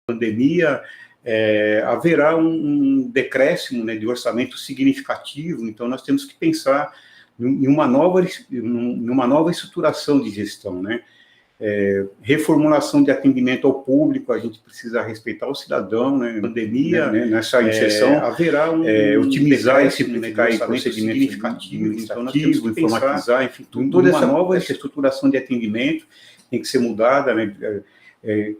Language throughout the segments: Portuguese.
pandemia, haverá um decréscimo, né, de orçamento significativo, então nós temos que pensar em uma nova estruturação de gestão, né? Reformulação de atendimento ao público, a gente precisa respeitar o cidadão, né? Pandemia, né? Nessa inserção, haverá otimizar e simplificar procedimentos significativos, então nós temos que informatizar, enfim, toda essa estruturação de atendimento tem que ser mudada, né?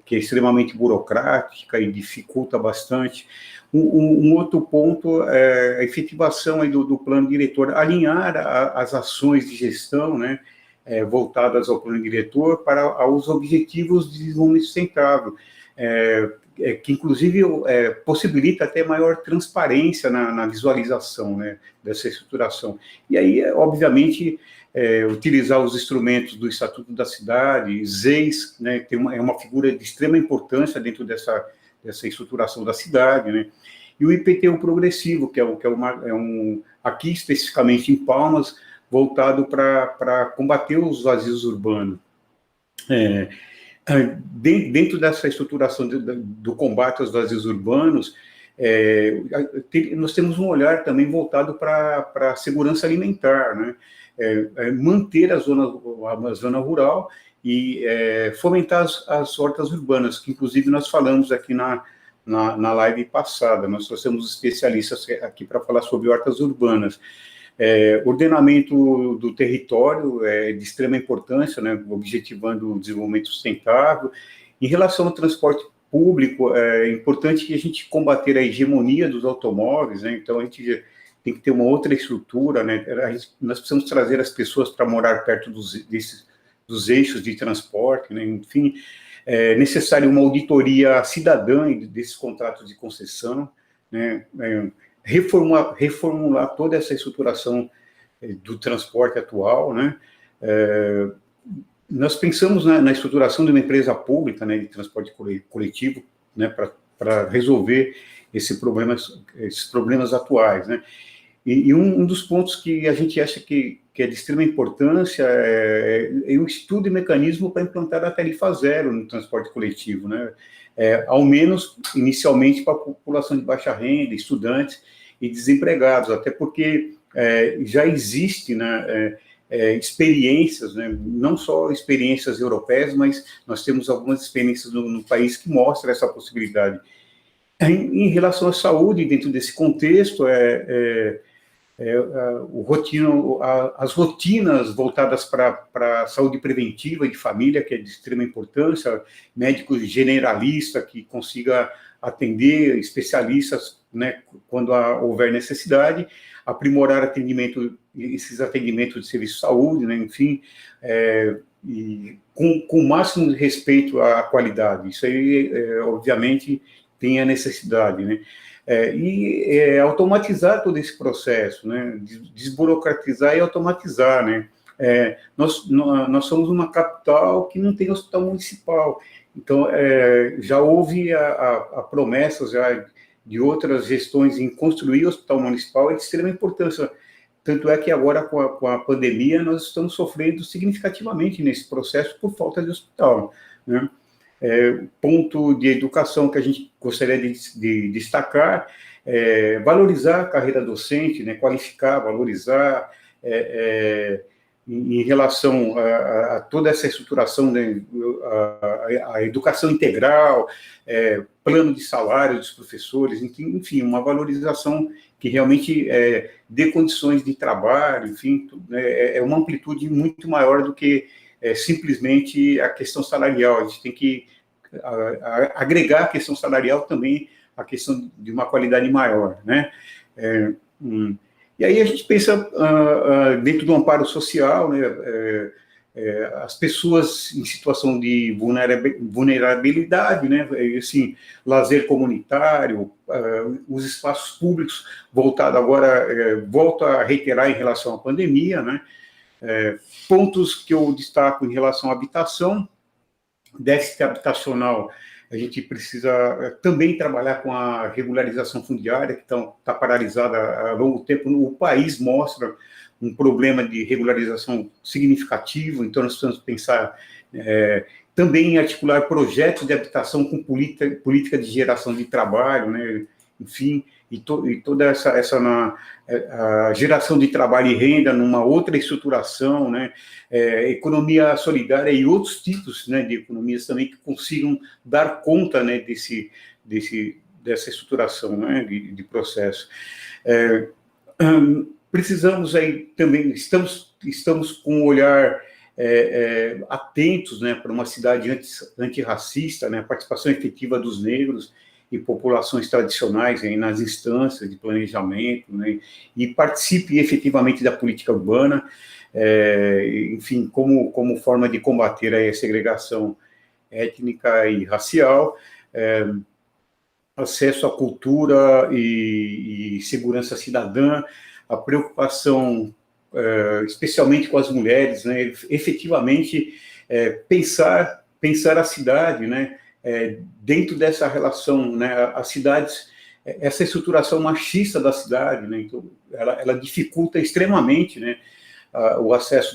Que é extremamente burocrática e dificulta bastante. Um outro ponto é a efetivação aí do plano diretor, alinhar as ações de gestão, né, voltadas ao plano diretor para os objetivos de desenvolvimento sustentável, que inclusive possibilita até maior transparência na visualização, né, dessa estruturação. E aí, obviamente, utilizar os instrumentos do Estatuto da Cidade, ZEIS, né, é uma figura de extrema importância dentro dessa estruturação da cidade, né, e o IPTU progressivo, que aqui especificamente em Palmas, voltado para combater os vazios urbanos. Dentro dessa estruturação do combate aos vazios urbanos, nós temos um olhar também voltado para a segurança alimentar, né? Manter a zona rural e fomentar as hortas urbanas, que inclusive nós falamos aqui na live passada, nós trouxemos especialistas aqui para falar sobre hortas urbanas. Ordenamento do território é de extrema importância, né, objetivando o desenvolvimento sustentável. Em relação ao transporte público, é importante que a gente combater a hegemonia dos automóveis, né, então a gente tem que ter uma outra estrutura, né, nós precisamos trazer as pessoas para morar perto dos eixos de transporte, né, enfim, é necessário uma auditoria cidadã desses contratos de concessão, né, reformular toda essa estruturação do transporte atual, né? Nós pensamos na estruturação de uma empresa pública, né, de transporte coletivo, né, para resolver esses problemas atuais, né? E um dos pontos que a gente acha que é de extrema importância é o estudo e mecanismo para implantar a tarifa zero no transporte coletivo, né? Ao menos inicialmente para a população de baixa renda, estudantes e desempregados, até porque já existe, né, experiências, né, não só experiências europeias, mas nós temos algumas experiências no país que mostram essa possibilidade. Em relação à saúde, dentro desse contexto, as rotinas voltadas para a saúde preventiva de família, que é de extrema importância, médico generalista que consiga atender especialistas, né, quando houver necessidade, aprimorar esses atendimentos de serviço de saúde, né, enfim, e com o máximo de respeito à qualidade. Isso aí, obviamente, tem a necessidade, né? Automatizar todo esse processo, né? Desburocratizar e automatizar, né? Nós somos uma capital que não tem hospital municipal, então já houve a promessa já de outras gestões em construir o hospital municipal, é de extrema importância, tanto é que agora com a pandemia nós estamos sofrendo significativamente nesse processo por falta de hospital, né? Ponto de educação que a gente gostaria de destacar, valorizar a carreira docente, né, qualificar, valorizar, em relação a toda essa estruturação, né, a educação integral, plano de salário dos professores, enfim, uma valorização que realmente dê condições de trabalho, enfim, é uma amplitude muito maior do que simplesmente a questão salarial. A gente tem que agregar a questão salarial também a questão de uma qualidade maior, né? E aí a gente pensa dentro do amparo social, né? As pessoas em situação de vulnerabilidade, né? Assim, lazer comunitário, os espaços públicos voltado agora, volto a reiterar em relação à pandemia, né? Pontos que eu destaco em relação à habitação, déficit habitacional, a gente precisa também trabalhar com a regularização fundiária, que está paralisada há longo tempo. O país mostra um problema de regularização significativo, então nós precisamos pensar também articular projetos de habitação com política de geração de trabalho, né? Enfim, e toda a geração de trabalho e renda numa outra estruturação, né? Economia solidária e outros tipos, né, de economias também que consigam dar conta, né, dessa estruturação, né, de processo. Precisamos aí também, estamos com um olhar atentos, né, para uma cidade antirracista, né, a participação efetiva dos negros e populações tradicionais aí nas instâncias de planejamento, né, e participe efetivamente da política urbana, enfim, como forma de combater aí a segregação étnica e racial, acesso à cultura e segurança cidadã, a preocupação, especialmente com as mulheres, né, efetivamente pensar a cidade, né, dentro dessa relação, né, as cidades, essa estruturação machista da cidade, né, então ela dificulta extremamente, né, o acesso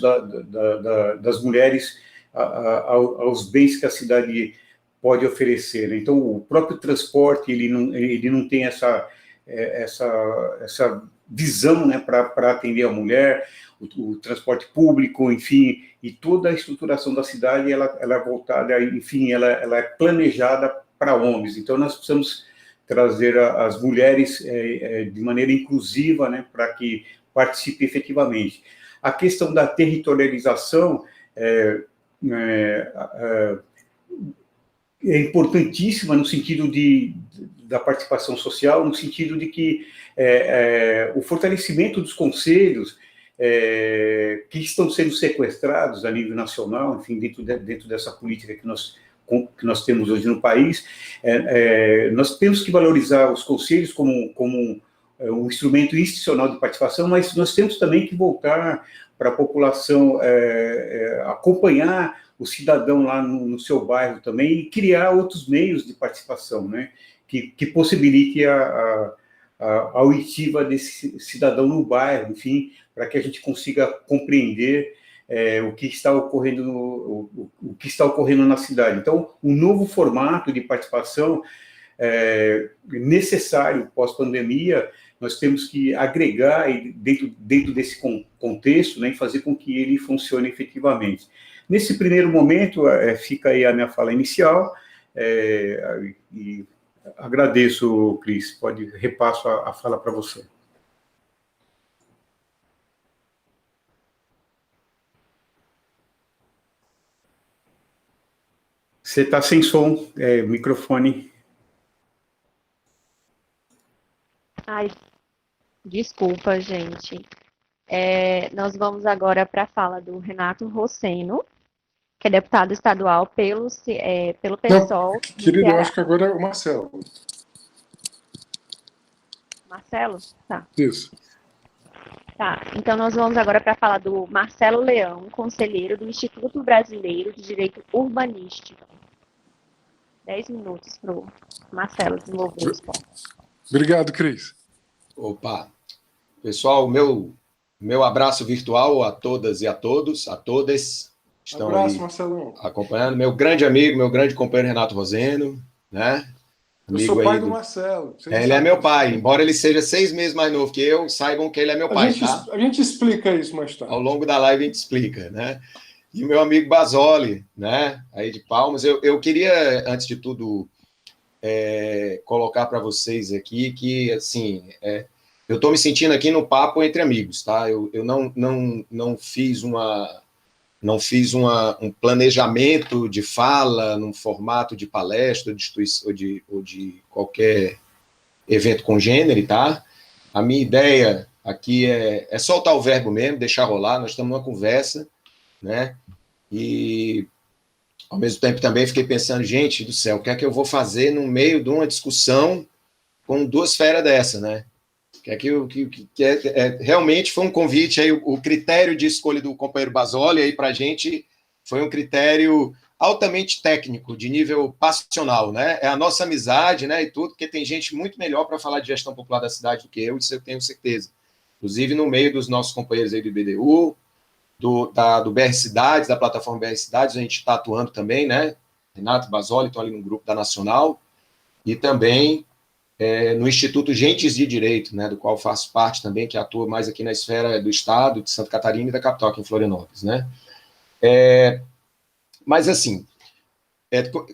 das mulheres aos bens que a cidade pode oferecer, né? Então, o próprio transporte, ele não tem essa visão, né, para atender a mulher, o transporte público, enfim, e toda a estruturação da cidade, ela é voltada, enfim, ela é planejada para homens. Então, nós precisamos trazer as mulheres de maneira inclusiva, né, para que participem efetivamente. A questão da territorialização é importantíssima no sentido da participação social, no sentido de que o fortalecimento dos conselhos que estão sendo sequestrados a nível nacional, enfim, dentro dessa política que nós temos hoje no país, nós temos que valorizar os conselhos como um instrumento institucional de participação, mas nós temos também que voltar para a população acompanhar o cidadão lá no seu bairro também e criar outros meios de participação, né, que possibilite a oitiva desse cidadão no bairro, enfim, para que a gente consiga compreender o que está ocorrendo na cidade. Então, um novo formato de participação necessário pós-pandemia, nós temos que agregar dentro desse contexto, né, e fazer com que ele funcione efetivamente. Nesse primeiro momento, fica aí a minha fala inicial, e agradeço, Cris, repasso a fala para você. Você está sem som, microfone. Ai, desculpa, gente. Nós vamos agora para a fala do Renato Roseno, que é deputado estadual pelo PSOL. Não, querido, eu acho que agora é o Marcelo. Marcelo? Tá. Isso. Tá, então nós vamos agora para a fala do Marcelo Leão, conselheiro do Instituto Brasileiro de Direito Urbanístico. 10 minutos para o Marcelo desenvolver os pontos. Obrigado, Cris. Opa! Pessoal, meu abraço virtual a todas e a todos, a todas que estão abraço, aí Marcelão. Acompanhando. Meu grande amigo, meu grande companheiro Renato Roseno, né? Eu sou pai do Marcelo. Ele é meu pai, embora ele seja 6 meses mais novo que eu, saibam que ele é meu pai, tá? A gente explica isso mais tarde. Ao longo da live a gente explica, né? E o meu amigo Basoli, né? Aí de Palmas. Eu queria, antes de tudo, colocar para vocês aqui que, assim, eu estou me sentindo aqui no papo entre amigos, tá? Eu não fiz um planejamento de fala num formato de palestra ou de qualquer evento congênere, tá? A minha ideia aqui é soltar o verbo mesmo, deixar rolar, nós estamos numa conversa, né? E, ao mesmo tempo, também fiquei pensando, gente do céu, o que é que eu vou fazer no meio de uma discussão com 2 feras dessa, né? Realmente foi um convite, aí, o critério de escolha do companheiro Basoli aí para a gente foi um critério altamente técnico, de nível passional, né? É a nossa amizade, né, e tudo, porque tem gente muito melhor para falar de gestão popular da cidade do que eu, isso eu tenho certeza. Inclusive no meio dos nossos companheiros aí do IBDU, do BR Cidades, da plataforma BR Cidades, a gente está atuando também, né? Renato e Basoli estão ali no grupo da Nacional, e também no Instituto Gentes de Direito, né, do qual faço parte também, que atua mais aqui na esfera do Estado, de Santa Catarina e da capital, aqui em Florianópolis, né? Mas, assim,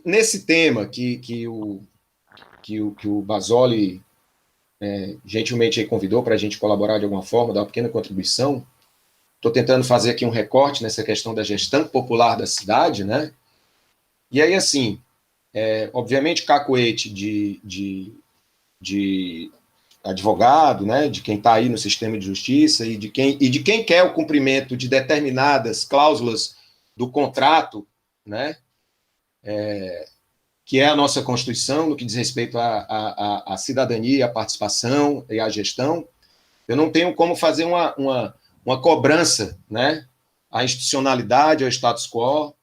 nesse tema que o Basoli gentilmente aí convidou para a gente colaborar de alguma forma, dar uma pequena contribuição, estou tentando fazer aqui um recorte nessa questão da gestão popular da cidade, né? E aí, assim, obviamente, cacoete de advogado, né, de quem está aí no sistema de justiça e de quem quer o cumprimento de determinadas cláusulas do contrato, né, que é a nossa Constituição, no que diz respeito à cidadania, à participação e à gestão. Eu não tenho como fazer uma cobrança, né, à institucionalidade, ao status quo,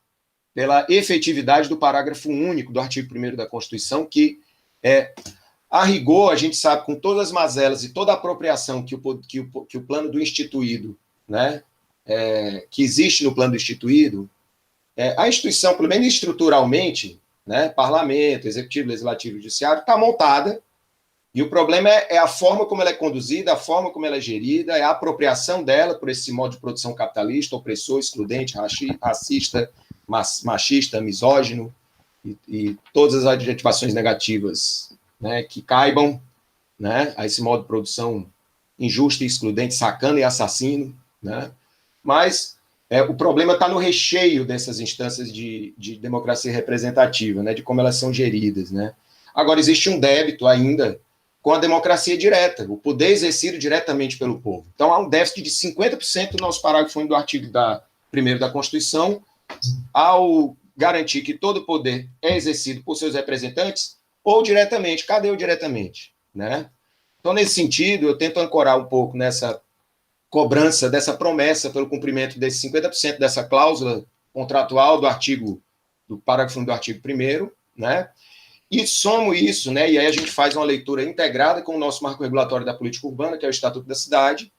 pela efetividade do parágrafo único do artigo 1º da Constituição, que a rigor, a gente sabe, com todas as mazelas e toda a apropriação que o plano do instituído, né, que existe no plano do instituído, a instituição, pelo menos estruturalmente, né, parlamento, executivo, legislativo e judiciário, está montada, e o problema é a forma como ela é conduzida, a forma como ela é gerida, é a apropriação dela por esse modo de produção capitalista, opressor, excludente, racista, machista, misógino, e todas as adjetivações negativas, né, que caibam, né, a esse modo de produção injusto e excludente, sacana e assassino, né? Mas o problema está no recheio dessas instâncias de democracia representativa, né, de como elas são geridas, né? Agora, existe um débito ainda com a democracia direta, o poder exercido diretamente pelo povo. Então, há um déficit de 50% do nosso parágrafo 1 do artigo 1º da Constituição, ao garantir que todo o poder é exercido por seus representantes, ou diretamente. Cadê o diretamente? Né? Então, nesse sentido, eu tento ancorar um pouco nessa cobrança, dessa promessa pelo cumprimento desses 50% dessa cláusula contratual do parágrafo 1 do artigo 1º, né? E somo isso, né? E aí a gente faz uma leitura integrada com o nosso marco regulatório da política urbana, que é o Estatuto da Cidade,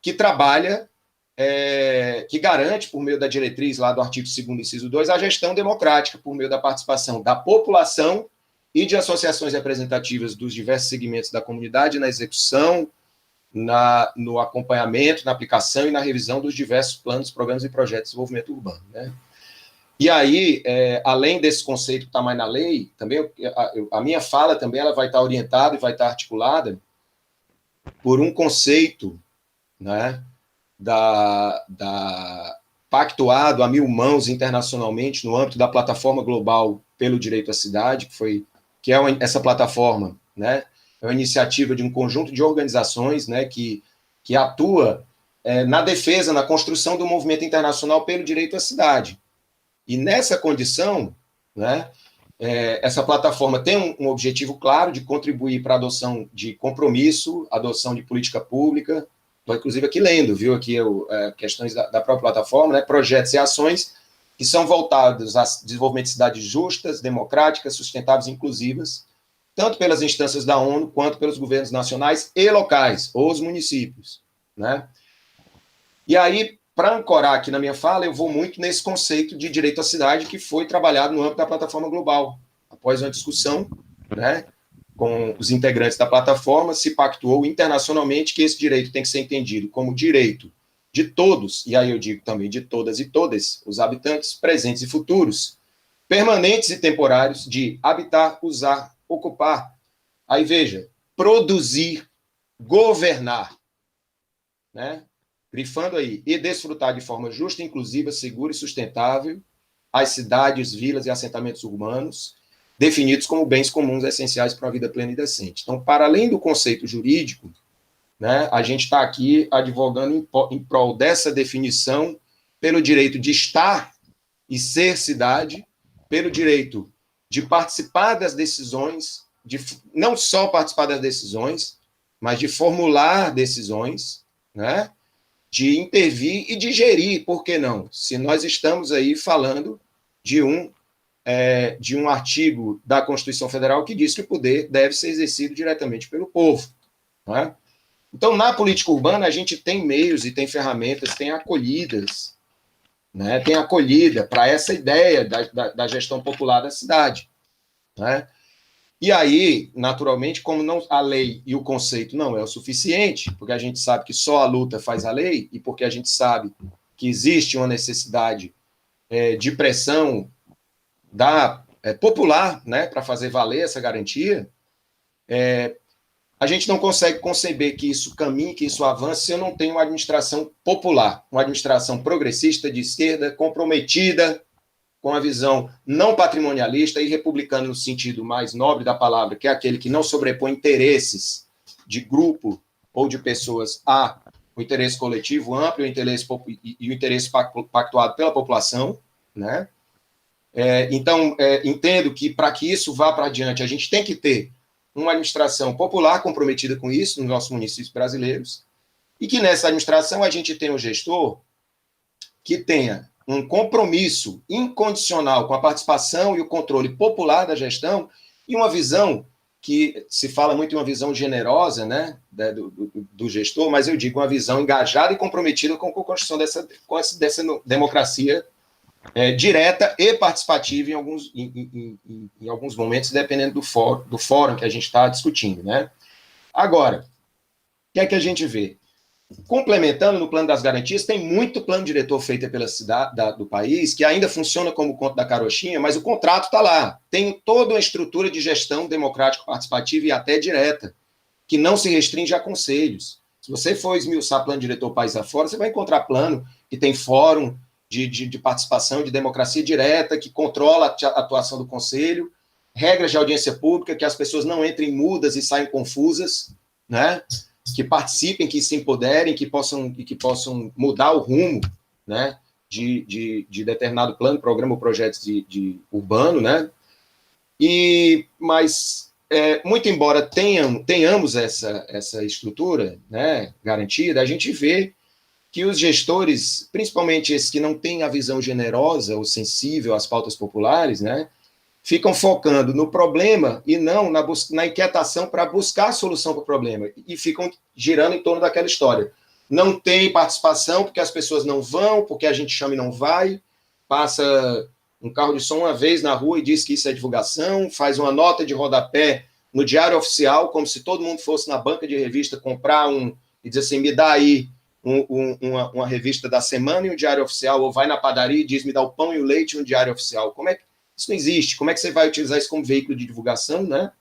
que trabalha, que garante, por meio da diretriz lá do artigo 2º, inciso 2, a gestão democrática, por meio da participação da população e de associações representativas dos diversos segmentos da comunidade na execução, no acompanhamento, na aplicação e na revisão dos diversos planos, programas e projetos de desenvolvimento urbano, né? E aí, além desse conceito que está mais na lei, também a minha fala também ela vai estar orientada e vai estar articulada por um conceito, né, pactuado a 1000 mãos internacionalmente no âmbito da Plataforma Global pelo Direito à Cidade, que é essa plataforma, né, é uma iniciativa de um conjunto de organizações, né, que atua na defesa, na construção do movimento internacional pelo direito à cidade. E nessa condição, né, essa plataforma tem um objetivo claro de contribuir para a adoção de compromisso, adoção de política pública. Estou, inclusive, aqui lendo, viu, aqui questões da própria plataforma, né, projetos e ações que são voltados a desenvolvimento de cidades justas, democráticas, sustentáveis e inclusivas, tanto pelas instâncias da ONU, quanto pelos governos nacionais e locais, ou os municípios, né? E aí, para ancorar aqui na minha fala, eu vou muito nesse conceito de direito à cidade que foi trabalhado no âmbito da plataforma global. Após uma discussão, né, com os integrantes da plataforma, se pactuou internacionalmente que esse direito tem que ser entendido como direito de todos, e aí eu digo também de todas e todas, os habitantes presentes e futuros, permanentes e temporários, de habitar, usar, ocupar, aí veja, produzir, governar, né? Grifando aí, e desfrutar de forma justa, inclusiva, segura e sustentável as cidades, vilas e assentamentos urbanos, definidos como bens comuns essenciais para uma vida plena e decente. Então, para além do conceito jurídico, né, a gente está aqui advogando em prol dessa definição pelo direito de estar e ser cidade, pelo direito de participar das decisões, de não só participar das decisões, mas de formular decisões, né, de intervir e de gerir, por que não? Se nós estamos aí falando de um artigo da Constituição Federal que diz que o poder deve ser exercido diretamente pelo povo, não é? Então, na política urbana, a gente tem meios e tem ferramentas, tem acolhidas, né, tem acolhida para essa ideia da gestão popular da cidade, né? E aí, naturalmente, como não, a lei e o conceito não é o suficiente, porque a gente sabe que só a luta faz a lei, e porque a gente sabe que existe uma necessidade de pressão popular, né, para fazer valer essa garantia, a gente não consegue conceber que isso caminhe, que isso avance, se eu não tenho uma administração popular, uma administração progressista, de esquerda, comprometida com a visão não patrimonialista e republicana no sentido mais nobre da palavra, que é aquele que não sobrepõe interesses de grupo ou de pessoas o interesse coletivo amplo e o interesse pactuado pela população, né? Então, entendo que para que isso vá para adiante, a gente tem que ter uma administração popular comprometida com isso nos nossos municípios brasileiros, e que nessa administração a gente tenha um gestor que tenha um compromisso incondicional com a participação e o controle popular da gestão e uma visão que se fala muito em uma visão generosa, né, do gestor, mas eu digo uma visão engajada e comprometida com a construção dessa democracia direta e participativa em alguns momentos, dependendo do fórum que a gente está discutindo, né? Agora, o que é que a gente vê? Complementando no plano das garantias, tem muito plano diretor feito pela cidade do país, que ainda funciona como o conto da carochinha, mas o contrato está lá. Tem toda uma estrutura de gestão democrática, participativa e até direta, que não se restringe a conselhos. Se você for esmiuçar plano diretor país afora, você vai encontrar plano que tem fórum de participação, de democracia direta, que controla a atuação do conselho, regras de audiência pública, que as pessoas não entrem mudas e saiam confusas, né? Que participem, que se empoderem, que possam mudar o rumo, né, de determinado plano, programa ou projeto de urbano, né? Mas, muito embora tenhamos essa estrutura, né, garantida, a gente vê que os gestores, principalmente esses que não têm a visão generosa ou sensível às pautas populares, né, ficam focando no problema e não na inquietação para buscar a solução para o problema, e ficam girando em torno daquela história. Não tem participação porque as pessoas não vão, porque a gente chama e não vai, passa um carro de som uma vez na rua e diz que isso é divulgação, faz uma nota de rodapé no Diário Oficial, como se todo mundo fosse na banca de revista comprar e dizer assim, me dá aí uma revista da semana e um Diário Oficial, ou vai na padaria e diz, me dá o pão e o leite e um Diário Oficial. Como é que isso não existe? Como é que você vai utilizar isso como veículo de divulgação, né?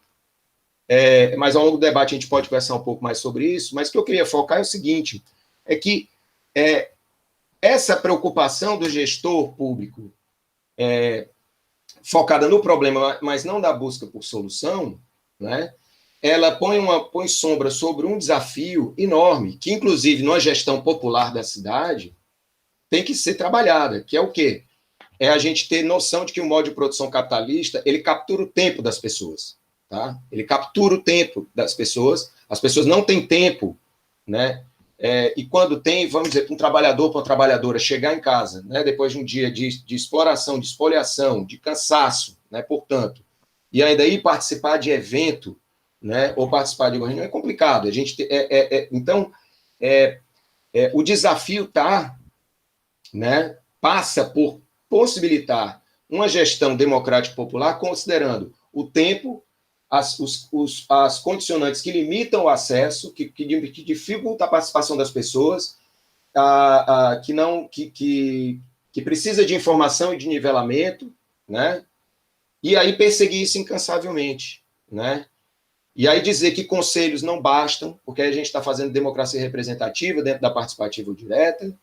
Mas ao longo do debate a gente pode conversar um pouco mais sobre isso, mas o que eu queria focar é o seguinte, é que essa preocupação do gestor público focada no problema, mas não da busca por solução, né? Ela põe sombra sobre um desafio enorme, que inclusive numa gestão popular da cidade tem que ser trabalhada, que é o quê? É a gente ter noção de que o modo de produção capitalista, ele captura o tempo das pessoas, tá? Ele captura o tempo das pessoas, as pessoas não têm tempo, né? E quando tem, vamos dizer, para um trabalhador, para uma trabalhadora chegar em casa, né, depois de um dia de exploração, de espoliação, de cansaço, né, portanto, e ainda ir participar de evento, né, ou participar de uma reunião, é complicado. A gente então, o desafio né, passa por possibilitar uma gestão democrática popular, considerando o tempo, as condicionantes que limitam o acesso, que dificultam a participação das pessoas, que precisa de informação e de nivelamento, né? E aí perseguir isso incansavelmente, né? E aí dizer que conselhos não bastam, porque a gente está fazendo democracia representativa dentro da participativa direta,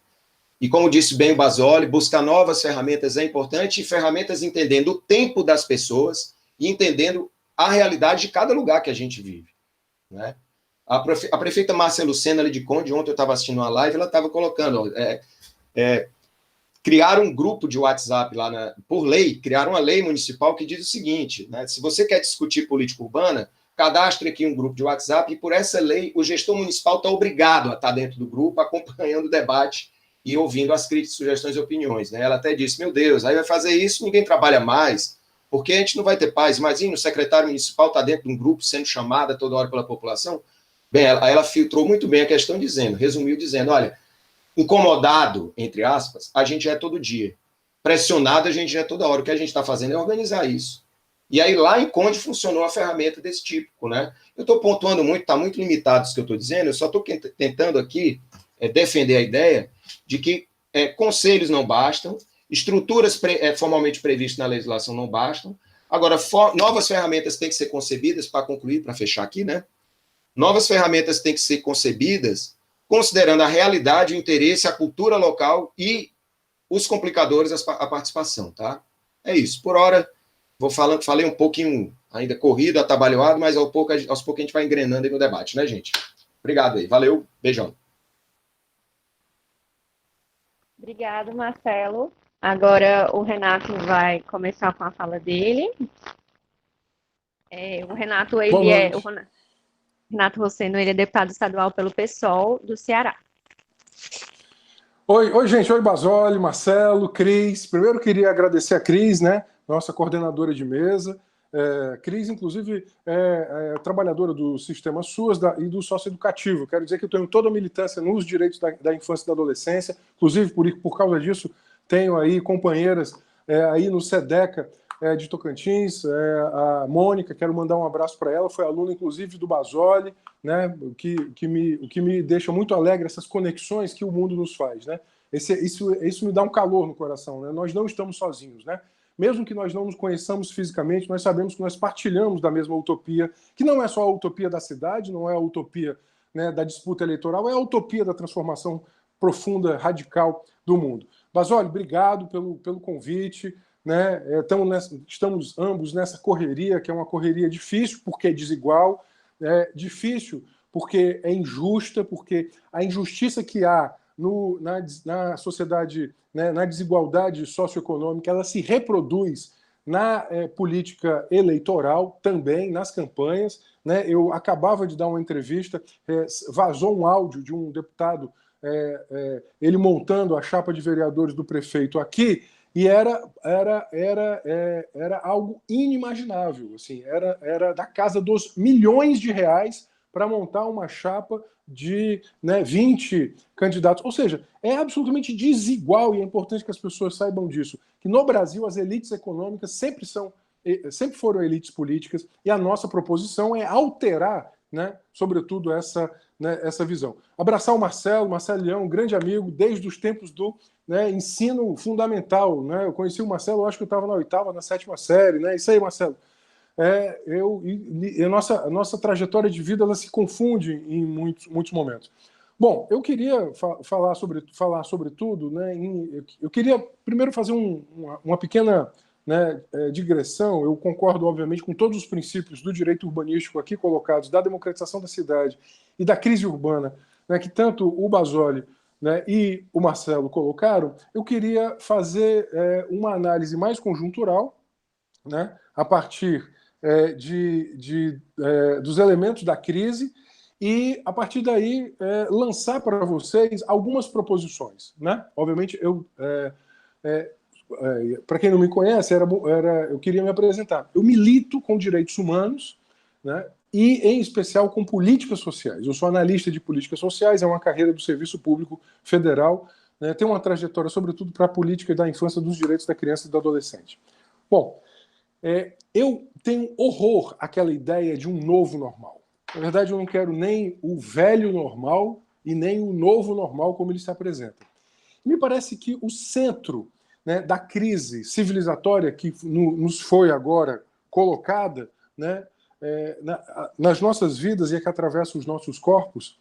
e como disse bem o Basoli, buscar novas ferramentas é importante, e ferramentas entendendo o tempo das pessoas e entendendo a realidade de cada lugar que a gente vive, né? A prefeita Márcia Lucena, ali de Conde, ontem eu estava assistindo uma live, ela estava colocando, criaram um grupo de WhatsApp lá, por lei, criaram uma lei municipal que diz o seguinte, né, se você quer discutir política urbana, cadastre aqui um grupo de WhatsApp, e por essa lei, o gestor municipal está obrigado a estar dentro do grupo, acompanhando o debate e ouvindo as críticas, sugestões e opiniões, né? Ela até disse, meu Deus, aí vai fazer isso, ninguém trabalha mais, porque a gente não vai ter paz. Imagina, o secretário municipal está dentro de um grupo sendo chamada toda hora pela população. Bem, ela filtrou muito bem a questão, resumiu dizendo, olha, incomodado, entre aspas, a gente é todo dia. Pressionado, a gente é toda hora. O que a gente está fazendo é organizar isso. E aí, lá em Conde, funcionou a ferramenta desse tipo, né? Eu estou pontuando muito, está muito limitado isso que eu estou dizendo, eu só estou tentando aqui defender a ideia de que conselhos não bastam, estruturas formalmente previstas na legislação não bastam. Agora, novas ferramentas têm que ser concebidas, para concluir, para fechar aqui, né? Novas ferramentas têm que ser concebidas considerando a realidade, o interesse, a cultura local e os complicadores, a participação, tá? É isso. Por hora, falei um pouquinho ainda corrido, atabalhoado, mas aos poucos a gente vai engrenando aí no debate, né, gente? Obrigado aí. Valeu. Beijão. Obrigado, Marcelo. Agora o Renato vai começar com a fala dele. O Renato, Renato Rosseno, ele é deputado estadual pelo PSOL do Ceará. Oi, gente. Oi, Basoli, Marcelo, Cris. Primeiro queria agradecer a Cris, né, nossa coordenadora de mesa. Cris, inclusive, é trabalhadora do sistema SUAS e do socioeducativo. Quero dizer que eu tenho toda a militância nos direitos da infância e da adolescência. Inclusive, por causa disso, tenho aí companheiras aí no SEDECA de Tocantins, a Mônica, quero mandar um abraço para ela, foi aluna, inclusive, do Basoli, né, o que me deixa muito alegre, essas conexões que o mundo nos faz, né? Isso me dá um calor no coração, né? Nós não estamos sozinhos, né? Mesmo que nós não nos conheçamos fisicamente, nós sabemos que nós partilhamos da mesma utopia, que não é só a utopia da cidade, não é a utopia, né, da disputa eleitoral, é a utopia da transformação profunda, radical do mundo. Basoli, obrigado pelo convite. Né? Estamos ambos nessa correria, que é uma correria difícil, porque é desigual, difícil porque é injusta, porque a injustiça que há na sociedade, né, na desigualdade socioeconômica, ela se reproduz na política eleitoral também, nas campanhas. Né? Eu acabava de dar uma entrevista, vazou um áudio de um deputado, ele montando a chapa de vereadores do prefeito aqui, e era algo inimaginável, assim, era da casa dos milhões de reais para montar uma chapa de 20 candidatos. Ou seja, é absolutamente desigual, e é importante que as pessoas saibam disso, que no Brasil as elites econômicas sempre foram elites políticas, e a nossa proposição é alterar, né, sobretudo essa visão. Abraçar o Marcelo Leão, um grande amigo, desde os tempos do ensino fundamental. Né? Eu conheci o Marcelo, acho que eu estava na 8ª, na 7ª série. Né? Isso aí, Marcelo. A nossa trajetória de vida ela se confunde em muitos momentos. Bom, eu queria falar sobre tudo. Né? Eu queria primeiro fazer uma pequena digressão. Eu concordo, obviamente, com todos os princípios do direito urbanístico aqui colocados, da democratização da cidade e da crise urbana, né, que tanto o Basoli, né, e o Marcelo colocaram. Eu queria fazer uma análise mais conjuntural, né, a partir dos elementos da crise, e, a partir daí, lançar para vocês algumas proposições. Né? Obviamente, para quem não me conhece, eu queria me apresentar. Eu milito com direitos humanos, né, e, em especial, com políticas sociais. Eu sou analista de políticas sociais, é uma carreira do Serviço Público Federal, né, tenho uma trajetória, sobretudo, para a política da infância, dos direitos da criança e do adolescente. Bom, eu tenho horror àquela ideia de um novo normal. Na verdade, eu não quero nem o velho normal e nem o novo normal como ele se apresenta. Me parece que o centro, né, da crise civilizatória que nos foi agora colocada, né, nas nossas vidas e que atravessa os nossos corpos,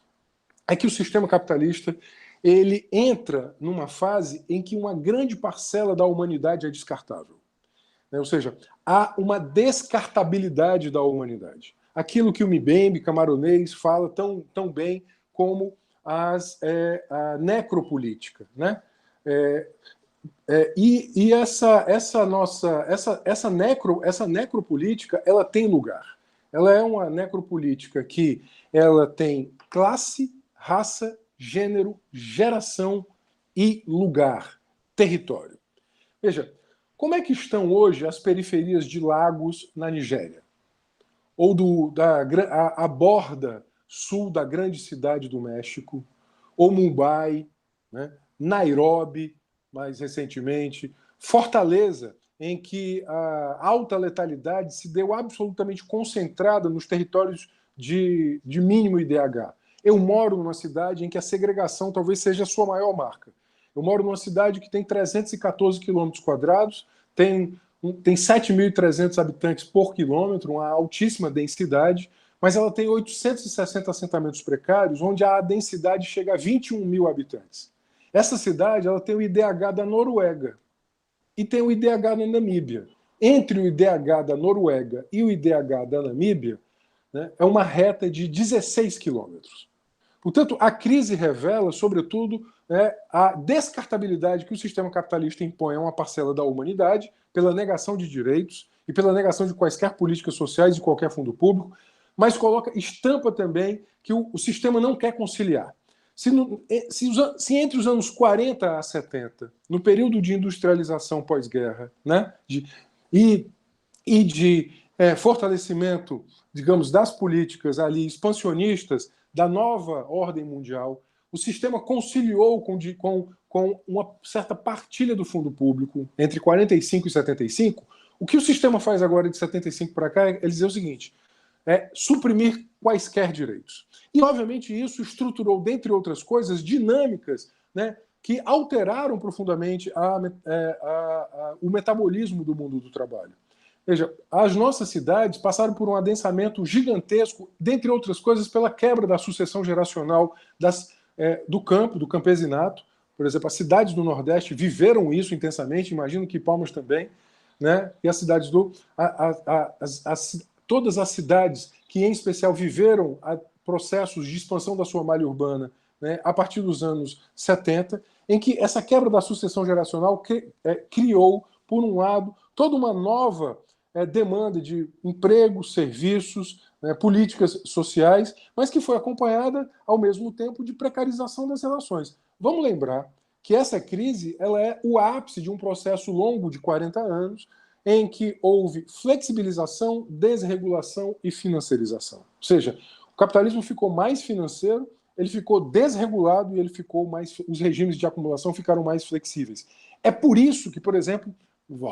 é que o sistema capitalista ele entra numa fase em que uma grande parcela da humanidade é descartável. Ou seja, há uma descartabilidade da humanidade. Aquilo que o Mbembe Camaronês fala tão bem como a necropolítica. Né? E essa necropolítica ela tem lugar. Ela é uma necropolítica que ela tem classe, raça, gênero, geração e lugar, território. Veja, como é que estão hoje as periferias de Lagos, na Nigéria? Ou a borda sul da grande cidade do México? Ou Mumbai? né? Nairobi, mais recentemente, Fortaleza, em que a alta letalidade se deu absolutamente concentrada nos territórios de mínimo IDH. Eu moro numa cidade em que a segregação talvez seja a sua maior marca. Eu moro numa cidade que tem 314 quilômetros quadrados, tem 7.300 habitantes por quilômetro, uma altíssima densidade, mas ela tem 860 assentamentos precários, onde a densidade chega a 21 mil habitantes. Essa cidade ela tem o IDH da Noruega e tem o IDH da Namíbia. Entre o IDH da Noruega e o IDH da Namíbia, né, é uma reta de 16 quilômetros. Portanto, a crise revela, sobretudo, a descartabilidade que o sistema capitalista impõe a uma parcela da humanidade pela negação de direitos e pela negação de quaisquer políticas sociais de qualquer fundo público, mas estampa também que o sistema não quer conciliar. Se entre os anos 40 a 70, no período de industrialização pós-guerra, né, de fortalecimento, digamos, das políticas ali expansionistas da nova ordem mundial, o sistema conciliou com uma certa partilha do fundo público entre 45 e 75. O que o sistema faz agora de 75 para cá é dizer o seguinte: suprimir quaisquer direitos. E, obviamente, isso estruturou, dentre outras coisas, dinâmicas, né, que alteraram profundamente o metabolismo do mundo do trabalho. Veja, as nossas cidades passaram por um adensamento gigantesco, dentre outras coisas, pela quebra da sucessão geracional do campo, do campesinato. Por exemplo, as cidades do Nordeste viveram isso intensamente, imagino que Palmas também, né? E as cidades todas as cidades que, em especial, viveram processos de expansão da sua malha urbana, né, a partir dos anos 70, em que essa quebra da sucessão geracional criou, por um lado, toda uma nova demanda de empregos, serviços, políticas sociais, mas que foi acompanhada, ao mesmo tempo, de precarização das relações. Vamos lembrar que essa crise ela é o ápice de um processo longo de 40 anos, em que houve flexibilização, desregulação e financiarização. Ou seja, o capitalismo ficou mais financeiro, ele ficou desregulado e os regimes de acumulação ficaram mais flexíveis. É por isso que, por exemplo,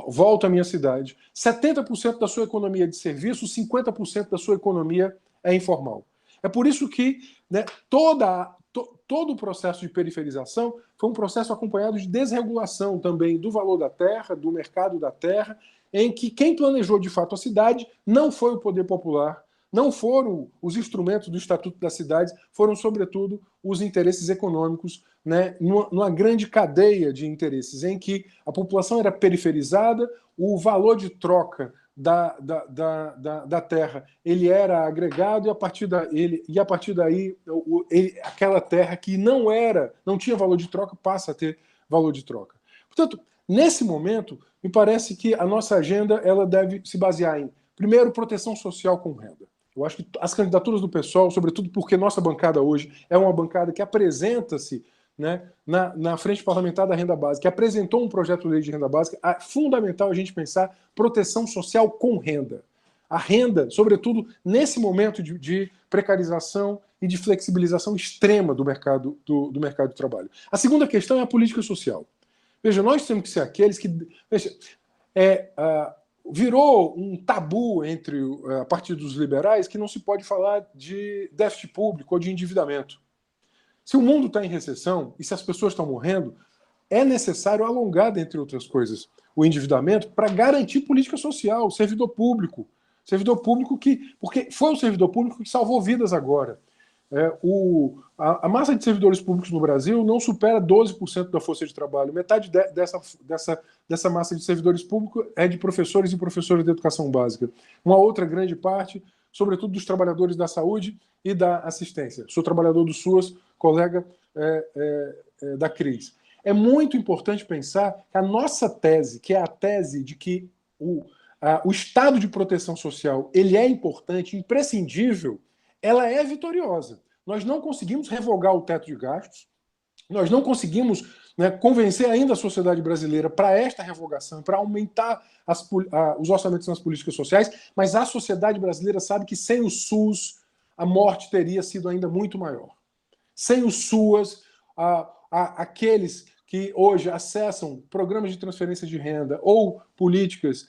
volto à minha cidade, 70% da sua economia é de serviços, 50% da sua economia é informal. É por isso que, né, todo o processo de periferização foi um processo acompanhado de desregulação também do valor da terra, do mercado da terra, em que quem planejou de fato a cidade não foi o poder popular, não foram os instrumentos do Estatuto das Cidades, foram, sobretudo, os interesses econômicos, né, numa grande cadeia de interesses, em que a população era periferizada, o valor de troca da terra ele era agregado, e a partir daí aquela terra que não tinha valor de troca passa a ter valor de troca. Portanto, nesse momento, me parece que a nossa agenda ela deve se basear em, primeiro, proteção social com renda. Eu acho que as candidaturas do PSOL, sobretudo porque nossa bancada hoje é uma bancada que apresenta-se, né, na frente parlamentar da renda básica, que apresentou um projeto de lei de renda básica, é fundamental a gente pensar proteção social com renda. A renda, sobretudo nesse momento de precarização e de flexibilização extrema do mercado de trabalho. A segunda questão é a política social. Veja, nós temos que ser aqueles que... Veja, virou um tabu a partir dos liberais que não se pode falar de déficit público ou de endividamento. Se o mundo está em recessão e se as pessoas estão morrendo, é necessário alongar, dentre outras coisas, o endividamento para garantir política social, servidor público. Porque foi o servidor público que salvou vidas agora. A massa de servidores públicos no Brasil não supera 12% da força de trabalho. Metade dessa massa de servidores públicos é de professores e professoras de educação básica. Uma outra grande parte, sobretudo dos trabalhadores da saúde e da assistência. Sou trabalhador do SUAS, colega da CRIS. É muito importante pensar que a nossa tese, que é a tese de que o estado de proteção social ele é importante, imprescindível, ela é vitoriosa. Nós não conseguimos revogar o teto de gastos, nós não conseguimos, né, convencer ainda a sociedade brasileira para esta revogação, para aumentar os orçamentos nas políticas sociais, mas a sociedade brasileira sabe que sem o SUS a morte teria sido ainda muito maior. Sem o SUAS, aqueles que hoje acessam programas de transferência de renda ou políticas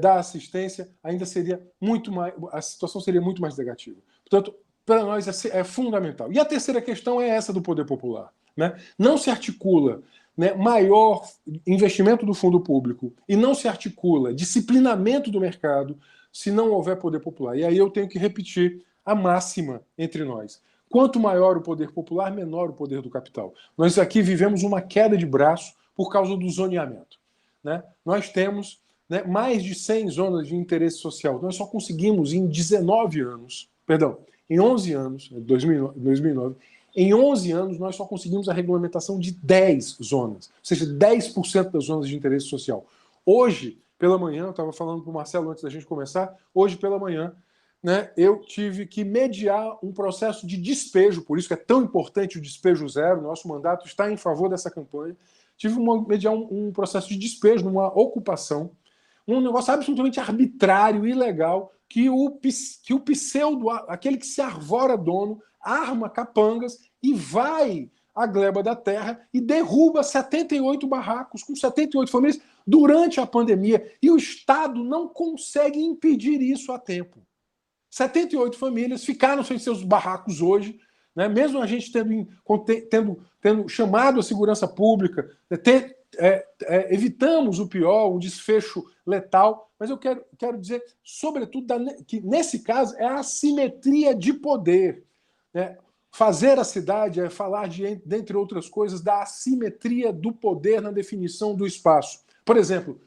da assistência, ainda seria muito mais, a situação seria muito mais negativa. Portanto, para nós é fundamental. E a terceira questão é essa do poder popular, né? Não se articula, né, maior investimento do fundo público e não se articula disciplinamento do mercado se não houver poder popular. E aí eu tenho que repetir a máxima entre nós. Quanto maior o poder popular, menor o poder do capital. Nós aqui vivemos uma queda de braço por causa do zoneamento, né? Nós temos, né, mais de 100 zonas de interesse social. Nós só conseguimos em 19 anos, perdão, em 11 anos, 2009, em 11 anos nós só conseguimos a regulamentação de 10 zonas, ou seja, 10% das zonas de interesse social. Hoje, pela manhã, eu estava falando com o Marcelo antes da gente começar, hoje pela manhã, né, eu tive que mediar um processo de despejo, por isso que é tão importante o despejo zero, nosso mandato está em favor dessa campanha. Tive que mediar um processo de despejo, numa ocupação, um negócio absolutamente arbitrário, ilegal, que o pseudo, aquele que se arvora dono, arma capangas e vai à gleba da terra e derruba 78 barracos com 78 famílias durante a pandemia. E o Estado não consegue impedir isso a tempo. 78 famílias ficaram sem seus barracos hoje, né? Mesmo a gente tendo chamado a segurança pública, evitamos o pior, um desfecho letal, mas eu quero dizer, sobretudo, que nesse caso é a assimetria de poder, né? Fazer a cidade é falar, dentre outras coisas, da assimetria do poder na definição do espaço. Por exemplo,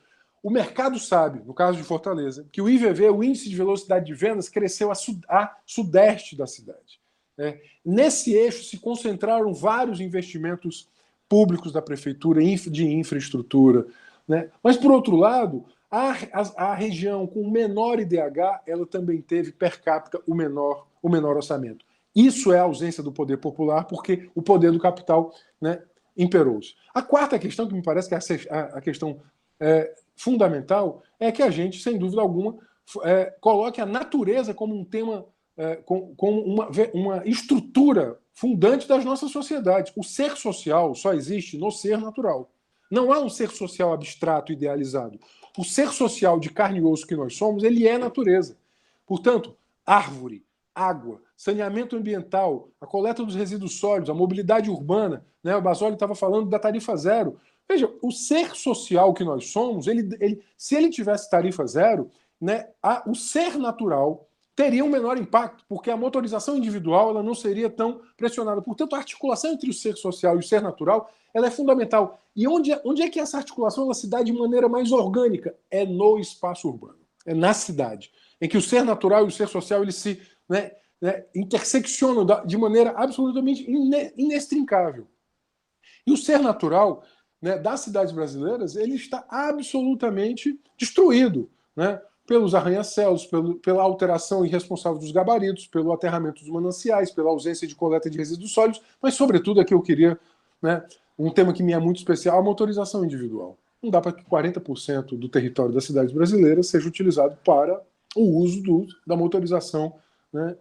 o mercado sabe, no caso de Fortaleza, que o IVV, o Índice de Velocidade de Vendas, cresceu a sudeste da cidade. Nesse eixo se concentraram vários investimentos públicos da prefeitura de infraestrutura, né? Mas, por outro lado, a região com menor IDH, ela também teve per capita o menor orçamento. Isso é a ausência do poder popular, porque o poder do capital, né, imperou-se. A quarta questão, que me parece que é a questão fundamental, é que a gente, sem dúvida alguma, coloque a natureza como um tema, como uma estrutura fundante das nossas sociedades. O ser social só existe no ser natural. Não há um ser social abstrato, idealizado. O ser social de carne e osso que nós somos, ele é natureza. Portanto, árvore, água, saneamento ambiental, a coleta dos resíduos sólidos, a mobilidade urbana, né? O Basoli estava falando da tarifa zero. Veja, o ser social que nós somos, se ele tivesse tarifa zero, né, o ser natural teria um menor impacto, porque a motorização individual ela não seria tão pressionada. Portanto, a articulação entre o ser social e o ser natural ela é fundamental. E onde é que essa articulação ela se dá de maneira mais orgânica? É no espaço urbano, é na cidade, em que o ser natural e o ser social eles se interseccionam de maneira absolutamente inextrincável. E o ser natural, né, das cidades brasileiras ele está absolutamente destruído, né, pelos arranha-céus, pela alteração irresponsável dos gabaritos, pelo aterramento dos mananciais, pela ausência de coleta de resíduos sólidos, mas, sobretudo, aqui eu queria, né, um tema que me é muito especial, a motorização individual. Não dá para que 40% do território das cidades brasileiras seja utilizado para o uso da motorização, né,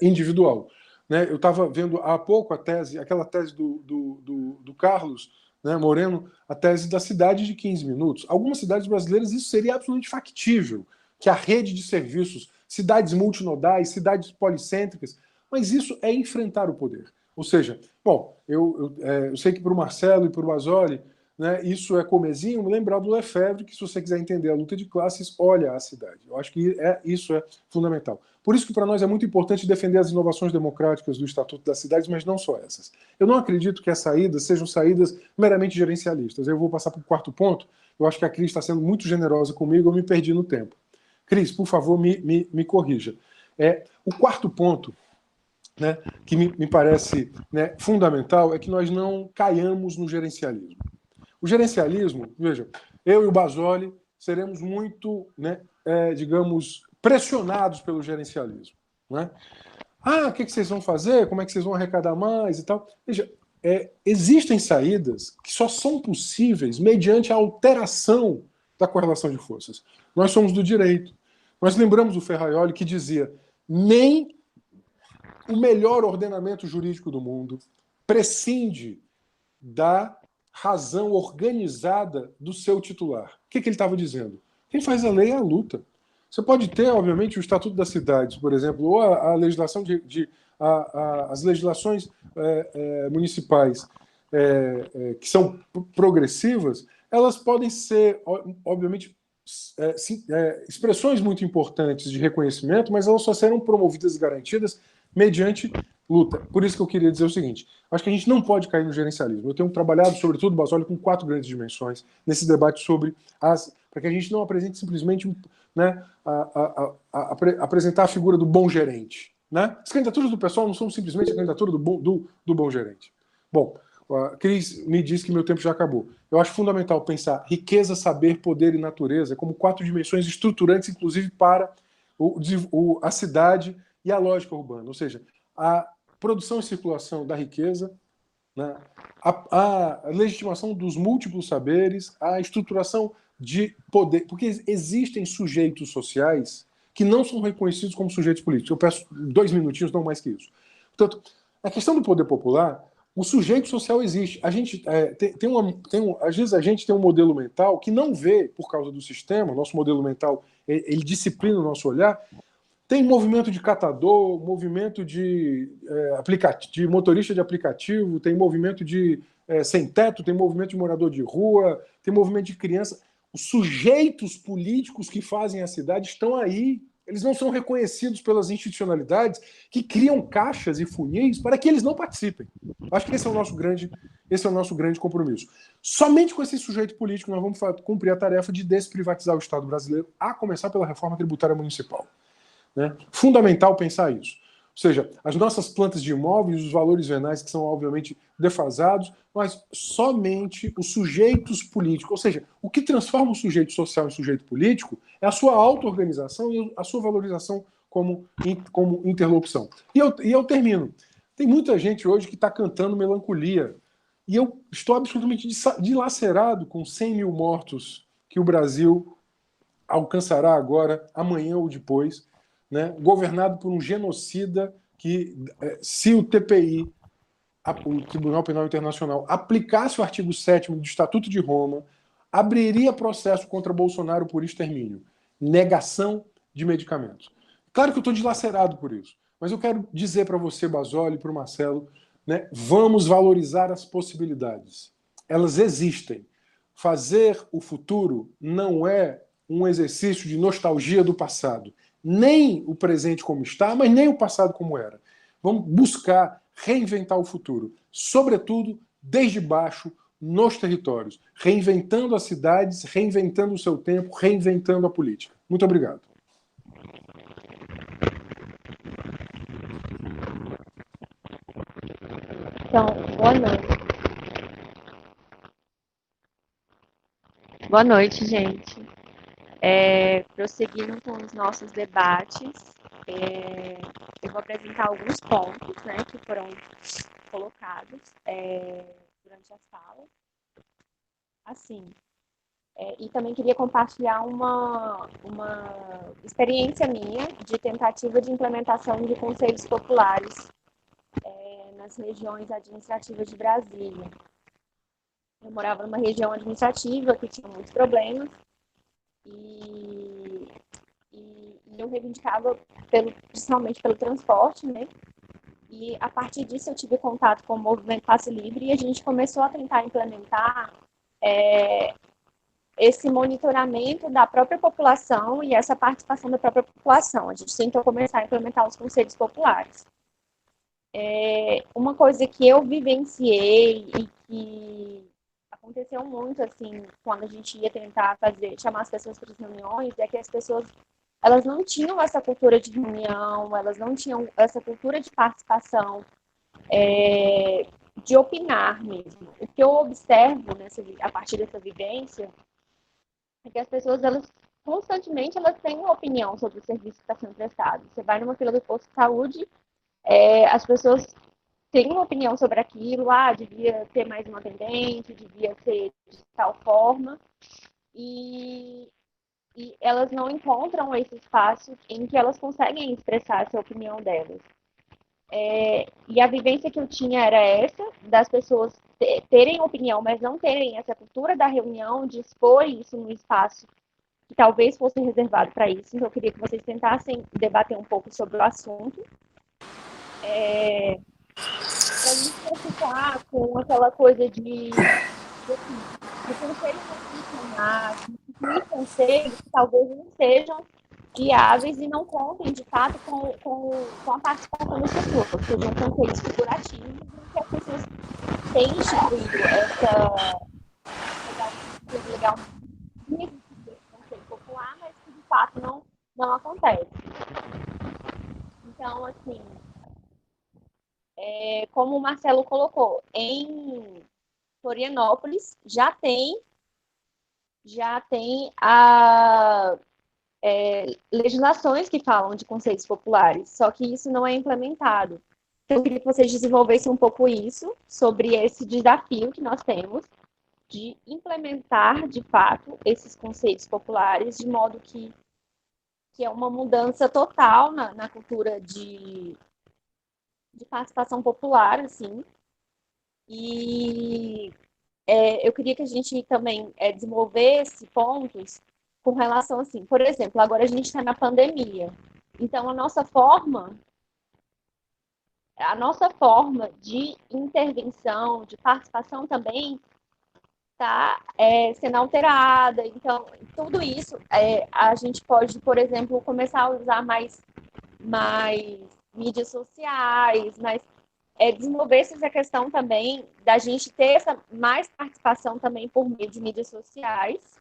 individual. Né, eu estava vendo há pouco aquela tese do Carlos, né, Moreno, a tese da cidade de 15 minutos. Algumas cidades brasileiras isso seria absolutamente factível, que a rede de serviços, cidades multinodais, cidades policêntricas, mas isso é enfrentar o poder. Ou seja, bom, eu sei que para o Marcelo e para o Basoli, né, isso é comezinho, me lembrar do Lefebvre, que se você quiser entender a luta de classes, olha a cidade. Eu acho que isso é fundamental. Por isso que para nós é muito importante defender as inovações democráticas do Estatuto das Cidades, mas não só essas. Eu não acredito que as saídas sejam saídas meramente gerencialistas. Eu vou passar para o quarto ponto. Eu acho que a Cris está sendo muito generosa comigo, eu me perdi no tempo. Cris, por favor, me corrija. O quarto ponto, né, que me parece, né, fundamental é que nós não caiamos no gerencialismo. O gerencialismo, veja, eu e o Basoli seremos muito, né, digamos, pressionados pelo gerencialismo. Né? O que vocês vão fazer? Como é que vocês vão arrecadar mais e tal? Veja, existem saídas que só são possíveis mediante a alteração da correlação de forças. Nós somos do direito. Nós lembramos o Ferraioli que dizia nem o melhor ordenamento jurídico do mundo prescinde da razão organizada do seu titular. O que ele estava dizendo? Quem faz a lei é a luta. Você pode ter, obviamente, o Estatuto das Cidades, por exemplo, ou a legislação as legislações municipais que são progressivas, elas podem ser, obviamente, expressões muito importantes de reconhecimento, mas elas só serão promovidas e garantidas mediante luta. Por isso que eu queria dizer o seguinte: acho que a gente não pode cair no gerencialismo. Eu tenho trabalhado, sobretudo, Basólio, com 4 grandes dimensões nesse debate sobre para que a gente não apresente simplesmente, né, apresentar a figura do bom gerente. Né? As candidaturas do pessoal não são simplesmente a candidatura do bom gerente. Bom, a Cris me disse que meu tempo já acabou. Eu acho fundamental pensar riqueza, saber, poder e natureza como 4 dimensões estruturantes, inclusive para a cidade e a lógica urbana. Ou seja, a produção e circulação da riqueza, né, a legitimação dos múltiplos saberes, a estruturação de poder, porque existem sujeitos sociais que não são reconhecidos como sujeitos políticos. Eu peço 2 minutinhos, não mais que isso. Portanto, a questão do poder popular, o sujeito social existe. A gente às vezes a gente tem um modelo mental que não vê, por causa do sistema, nosso modelo mental, ele disciplina o nosso olhar. Tem movimento de catador, movimento de motorista de aplicativo, tem movimento de sem teto, tem movimento de morador de rua, tem movimento de criança. Os sujeitos políticos que fazem a cidade estão aí. Eles não são reconhecidos pelas institucionalidades que criam caixas e funis para que eles não participem. Acho que esse é o nosso grande compromisso. Somente com esse sujeito político nós vamos cumprir a tarefa de desprivatizar o Estado brasileiro, a começar pela reforma tributária municipal. Né? Fundamental pensar isso. Ou seja, as nossas plantas de imóveis, os valores venais que são obviamente defasados, mas somente os sujeitos políticos, ou seja, o que transforma o sujeito social em sujeito político é a sua auto-organização e a sua valorização como interlocução. E eu termino. Tem muita gente hoje que está cantando melancolia, e eu estou absolutamente dilacerado com 100 mil mortos que o Brasil alcançará agora, amanhã ou depois, né, governado por um genocida que, se o TPI, o Tribunal Penal Internacional, aplicasse o artigo 7º do Estatuto de Roma, abriria processo contra Bolsonaro por extermínio, negação de medicamentos. Claro que eu estou dilacerado por isso, mas eu quero dizer para você, Basólio, e para o Marcelo, né, vamos valorizar as possibilidades. Elas existem. Fazer o futuro não é um exercício de nostalgia do passado. Nem o presente como está, mas nem o passado como era. Vamos buscar reinventar o futuro, sobretudo desde baixo, nos territórios, reinventando as cidades, reinventando o seu tempo, reinventando a política. Muito obrigado. Então, boa noite. Boa noite, gente. Prosseguindo com os nossos debates, eu vou apresentar alguns pontos, né, que foram colocados durante as falas. Assim, e também queria compartilhar uma experiência minha de tentativa de implementação de conselhos populares nas regiões administrativas de Brasília. Eu morava numa região administrativa que tinha muitos problemas, e eu reivindicava principalmente pelo transporte, né? E a partir disso eu tive contato com o movimento Passe Livre e a gente começou a tentar implementar esse monitoramento da própria população e essa participação da própria população. A gente tentou começar a implementar os conselhos populares. Uma coisa que eu vivenciei e que aconteceu muito, assim, quando a gente ia tentar chamar as pessoas para as reuniões, é que as pessoas, elas não tinham essa cultura de reunião, elas não tinham essa cultura de participação, de opinar mesmo. O que eu observo a partir dessa vivência é que as pessoas, elas constantemente, elas têm uma opinião sobre o serviço que está sendo prestado. Você vai numa fila do posto de saúde, as pessoas têm uma opinião sobre aquilo, devia ter mais um atendente, devia ser de tal forma, e elas não encontram esse espaço em que elas conseguem expressar essa opinião delas. E a vivência que eu tinha era essa, das pessoas terem opinião, mas não terem essa cultura da reunião, de expor isso no espaço que talvez fosse reservado para isso. Então, eu queria que vocês tentassem debater um pouco sobre o assunto. Para a gente não ficar com aquela coisa de conselhos não funcionar, de conselhos que talvez não sejam viáveis e não contem, de fato, com a participação das pessoas, sejam conselhos figurativos, em que as pessoas têm instituído essa legal conselho popular, mas que de fato não acontece. Então, assim, como o Marcelo colocou, em Florianópolis já tem legislações que falam de conselhos populares, só que isso não é implementado. Então, eu queria que vocês desenvolvessem um pouco isso, sobre esse desafio que nós temos de implementar, de fato, esses conselhos populares, de modo que é uma mudança total na cultura de participação popular, assim. E eu queria que a gente também desenvolvesse pontos com relação, assim, por exemplo, agora a gente está na pandemia. Então, a nossa forma de intervenção, de participação também está sendo alterada. Então, tudo isso a gente pode, por exemplo, começar a usar mais mídias sociais, mas desenvolver essa questão também da gente ter essa mais participação também por meio de mídias sociais.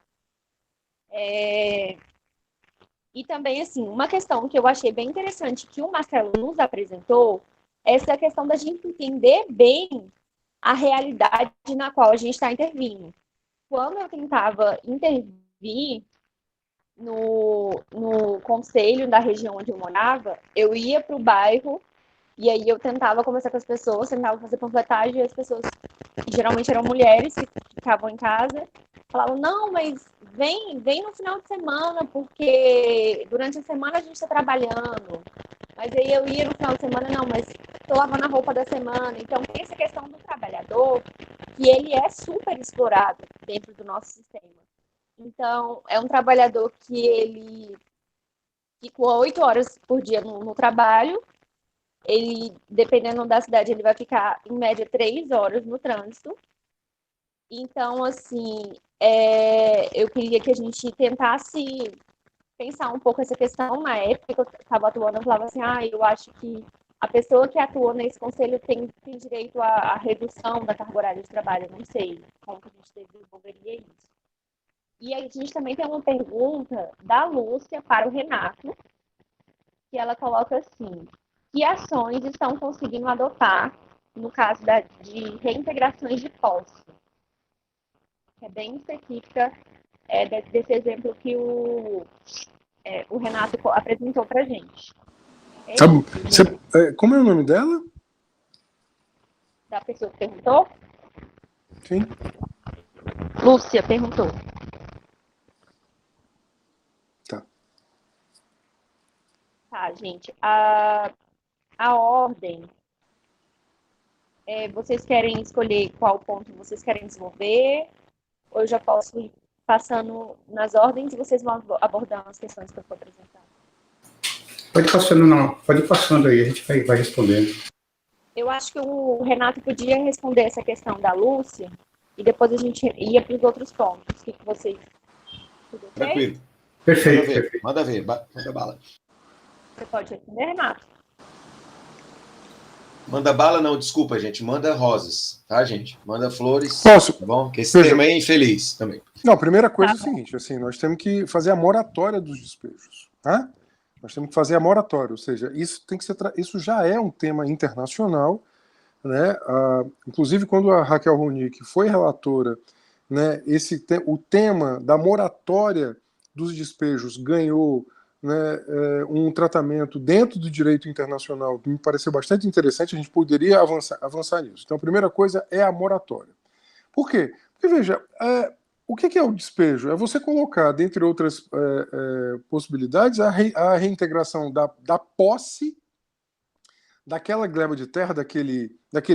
E também, assim, uma questão que eu achei bem interessante que o Marcelo nos apresentou, essa questão da gente entender bem a realidade na qual a gente está intervindo. Quando eu tentava intervir no conselho da região onde eu morava, eu ia para o bairro e aí eu tentava conversar com as pessoas, tentava fazer panfletagem, e as pessoas, que geralmente eram mulheres que ficavam em casa, falavam, não, mas vem no final de semana, porque durante a semana a gente está trabalhando. Mas aí eu ia no final de semana, não, mas estou lavando a roupa da semana. Então, tem essa questão do trabalhador, que ele é super explorado dentro do nosso sistema. Então, é um trabalhador que ele ficou 8 horas por dia no trabalho, ele, dependendo da cidade, ele vai ficar, em média, 3 horas no trânsito. Então, assim, eu queria que a gente tentasse pensar um pouco essa questão. Na época que eu estava atuando, eu falava assim, eu acho que a pessoa que atuou nesse conselho tem direito à redução da carga horária de trabalho. Eu não sei como que a gente desenvolveria isso. E a gente também tem uma pergunta da Lúcia para o Renato, que ela coloca assim, que ações estão conseguindo adotar no caso de reintegrações de posse? Que é bem específica desse exemplo que o Renato apresentou para a gente. Como é o nome dela? Da pessoa que perguntou? Sim. Lúcia perguntou. Tá, gente. A ordem. Vocês querem escolher qual ponto vocês querem desenvolver? Ou eu já posso ir passando nas ordens e vocês vão abordando as questões que eu for apresentar? Pode ir passando aí, a gente vai respondendo. Eu acho que o Renato podia responder essa questão da Lúcia e depois a gente ia para os outros pontos. O que vocês... Tudo okay? Tranquilo. Perfeito. Manda ver, manda bala. Você pode responder, Renato? Manda bala não, desculpa, gente. Manda rosas, tá, gente? Manda flores. Posso? Tá bom? Porque esse tema é infeliz também. Não, a primeira coisa é o seguinte, assim, nós temos que fazer a moratória dos despejos, tá? Nós temos que fazer a moratória, ou seja, isso tem que ser isso já é um tema internacional, né? Inclusive quando a Raquel Ronick foi relatora, né, o tema da moratória dos despejos ganhou, né, um tratamento dentro do direito internacional que me pareceu bastante interessante. A gente poderia avançar nisso. Então, a primeira coisa é a moratória. Por quê? Porque, veja, o que é o despejo? É você colocar, dentre outras possibilidades, a reintegração da posse daquela gleba de terra, daquele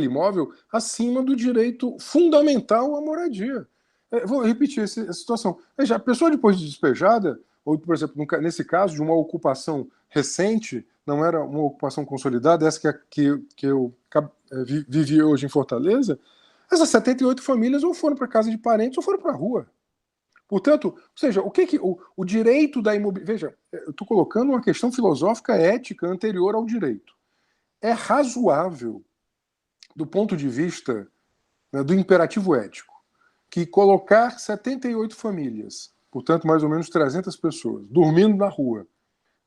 imóvel, acima do direito fundamental à moradia. Vou repetir essa situação. Veja, a pessoa depois de despejada, ou, por exemplo, nesse caso, de uma ocupação recente, não era uma ocupação consolidada, essa que eu vivi hoje em Fortaleza, essas 78 famílias ou foram para casa de parentes ou foram para a rua. Portanto, ou seja, o direito da imobiliária... Veja, eu estou colocando uma questão filosófica ética anterior ao direito. É razoável, do ponto de vista, né, do imperativo ético, que colocar 78 famílias, portanto, mais ou menos 300 pessoas, dormindo na rua,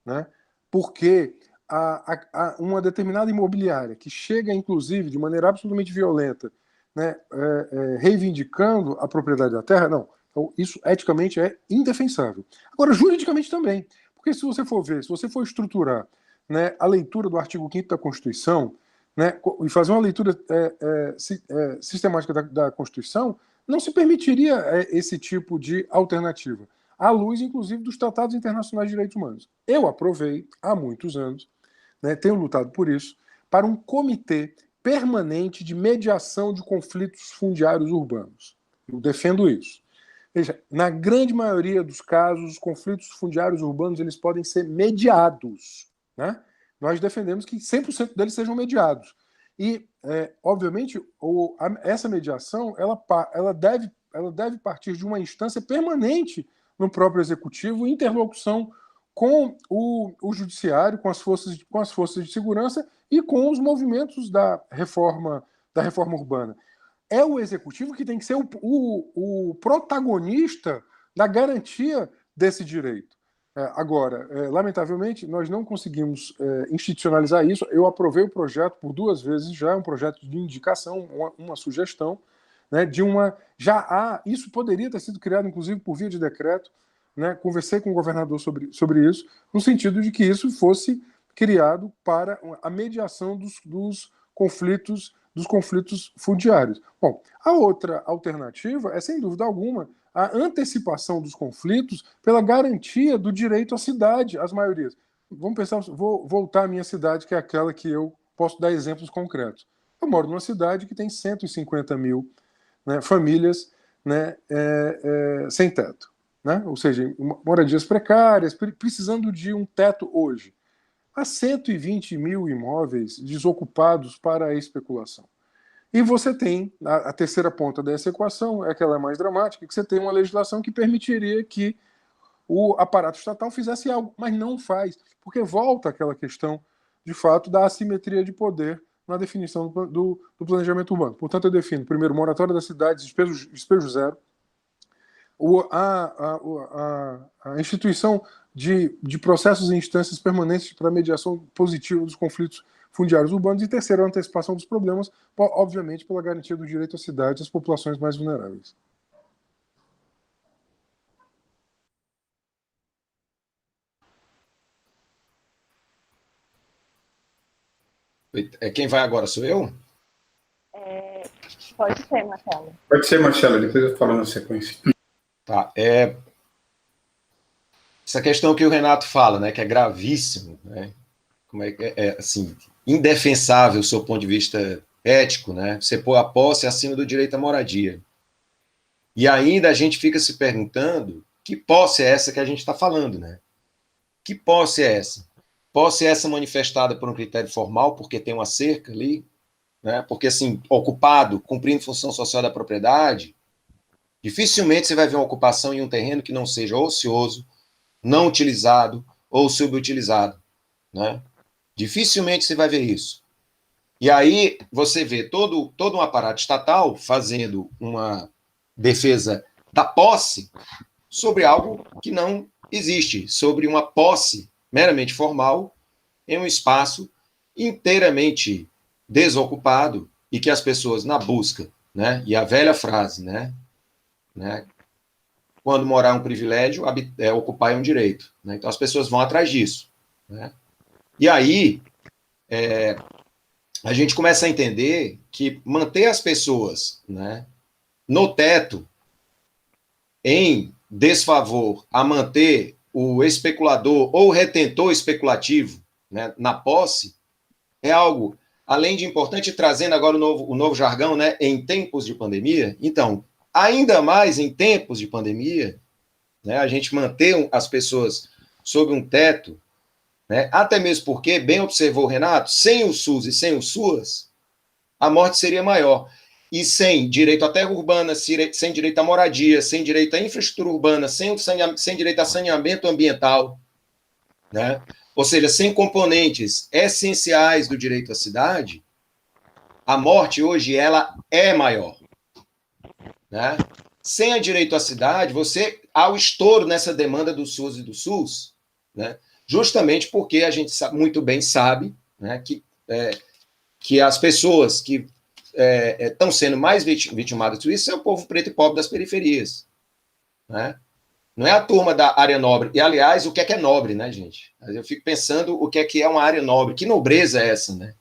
né, porque uma determinada imobiliária que chega, inclusive, de maneira absolutamente violenta, né, reivindicando a propriedade da terra, não. Então, isso eticamente é indefensável. Agora, juridicamente também. Porque se você for estruturar, né, a leitura do artigo 5º da Constituição, né, e fazer uma leitura sistemática da Constituição, não se permitiria esse tipo de alternativa, à luz, inclusive, dos tratados internacionais de direitos humanos. Eu aprovei, há muitos anos, né, tenho lutado por isso, para um comitê permanente de mediação de conflitos fundiários urbanos. Eu defendo isso. Veja, na grande maioria dos casos, os conflitos fundiários urbanos eles podem ser mediados, né? Nós defendemos que 100% deles sejam mediados. E, obviamente, essa mediação ela deve partir de uma instância permanente no próprio executivo, interlocução com o judiciário, com as forças de segurança e com os movimentos da reforma urbana. É o executivo que tem que ser o protagonista da garantia desse direito. Agora, lamentavelmente, nós não conseguimos institucionalizar isso. Eu aprovei o projeto por 2 vezes já, um projeto de indicação, uma sugestão, né, isso poderia ter sido criado, inclusive, por via de decreto, né, conversei com o governador sobre isso, no sentido de que isso fosse criado para a mediação dos conflitos fundiários. Bom, a outra alternativa é, sem dúvida alguma, a antecipação dos conflitos pela garantia do direito à cidade, às maiorias. Vamos pensar, vou voltar à minha cidade, que é aquela que eu posso dar exemplos concretos. Eu moro numa cidade que tem 150 mil, né, famílias, né, sem teto, né? Ou seja, moradias precárias, precisando de um teto hoje. Há 120 mil imóveis desocupados para a especulação. E você tem, a terceira ponta dessa equação, é aquela mais dramática, que você tem uma legislação que permitiria que o aparato estatal fizesse algo, mas não faz, porque volta àquela questão, de fato, da assimetria de poder na definição do planejamento urbano. Portanto, eu defino, primeiro, moratória das cidades, despejo zero, a instituição de processos e instâncias permanentes para a mediação positiva dos conflitos fundiários urbanos e, terceiro, a antecipação dos problemas, obviamente pela garantia do direito à cidade às populações mais vulneráveis. Quem vai agora sou eu? Pode ser, Marcelo. Pode ser, Marcelo, depois eu falo na sequência. Tá, essa questão que o Renato fala, né, que é gravíssimo, né, como assim, indefensável do seu ponto de vista ético, né, você pôr a posse acima do direito à moradia. E ainda a gente fica se perguntando que posse é essa que a gente está falando, né? Que posse é essa? Posse é essa manifestada por um critério formal, porque tem uma cerca ali, né? Porque, assim, ocupado, cumprindo função social da propriedade, dificilmente você vai ver uma ocupação em um terreno que não seja ocioso, não utilizado ou subutilizado, né? Dificilmente você vai ver isso. E aí você vê todo um aparato estatal fazendo uma defesa da posse sobre algo que não existe, sobre uma posse meramente formal em um espaço inteiramente desocupado e que as pessoas na busca, né? E a velha frase, né? Quando morar é um privilégio, ocupar é um direito, né? Então as pessoas vão atrás disso, né? E aí a gente começa a entender que manter as pessoas, né, no teto em desfavor a manter o especulador ou o retentor especulativo, né, na posse é algo, além de importante, trazendo agora o novo jargão, né, em tempos de pandemia. Então, ainda mais em tempos de pandemia, né, a gente manter as pessoas sob um teto, né, até mesmo porque, bem observou o Renato, sem o SUS e sem o SUAS, a morte seria maior. E sem direito à terra urbana, sem direito à moradia, sem direito à infraestrutura urbana, sem direito a saneamento ambiental, né? Ou seja, sem componentes essenciais do direito à cidade, a morte hoje ela é maior, né? Sem a direito à cidade, você há o estouro nessa demanda do SUS e do SUS, né? Justamente porque a gente muito bem sabe, né, que as pessoas que estão sendo mais vitimadas disso é o povo preto e pobre das periferias, né? Não é a turma da área nobre. E, aliás, o que é nobre, né, gente? Eu fico pensando o que é uma área nobre. Que nobreza é essa, né?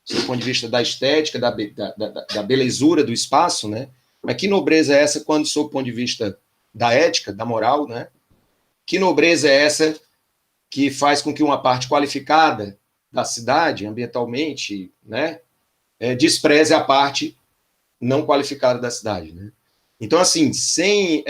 Do ponto de vista da estética, da belezura do espaço, né? Mas que nobreza é essa quando, sob o ponto de vista da ética, da moral, né? Que nobreza é essa que faz com que uma parte qualificada da cidade, ambientalmente, né, despreze a parte não qualificada da cidade, né? Então, assim, sem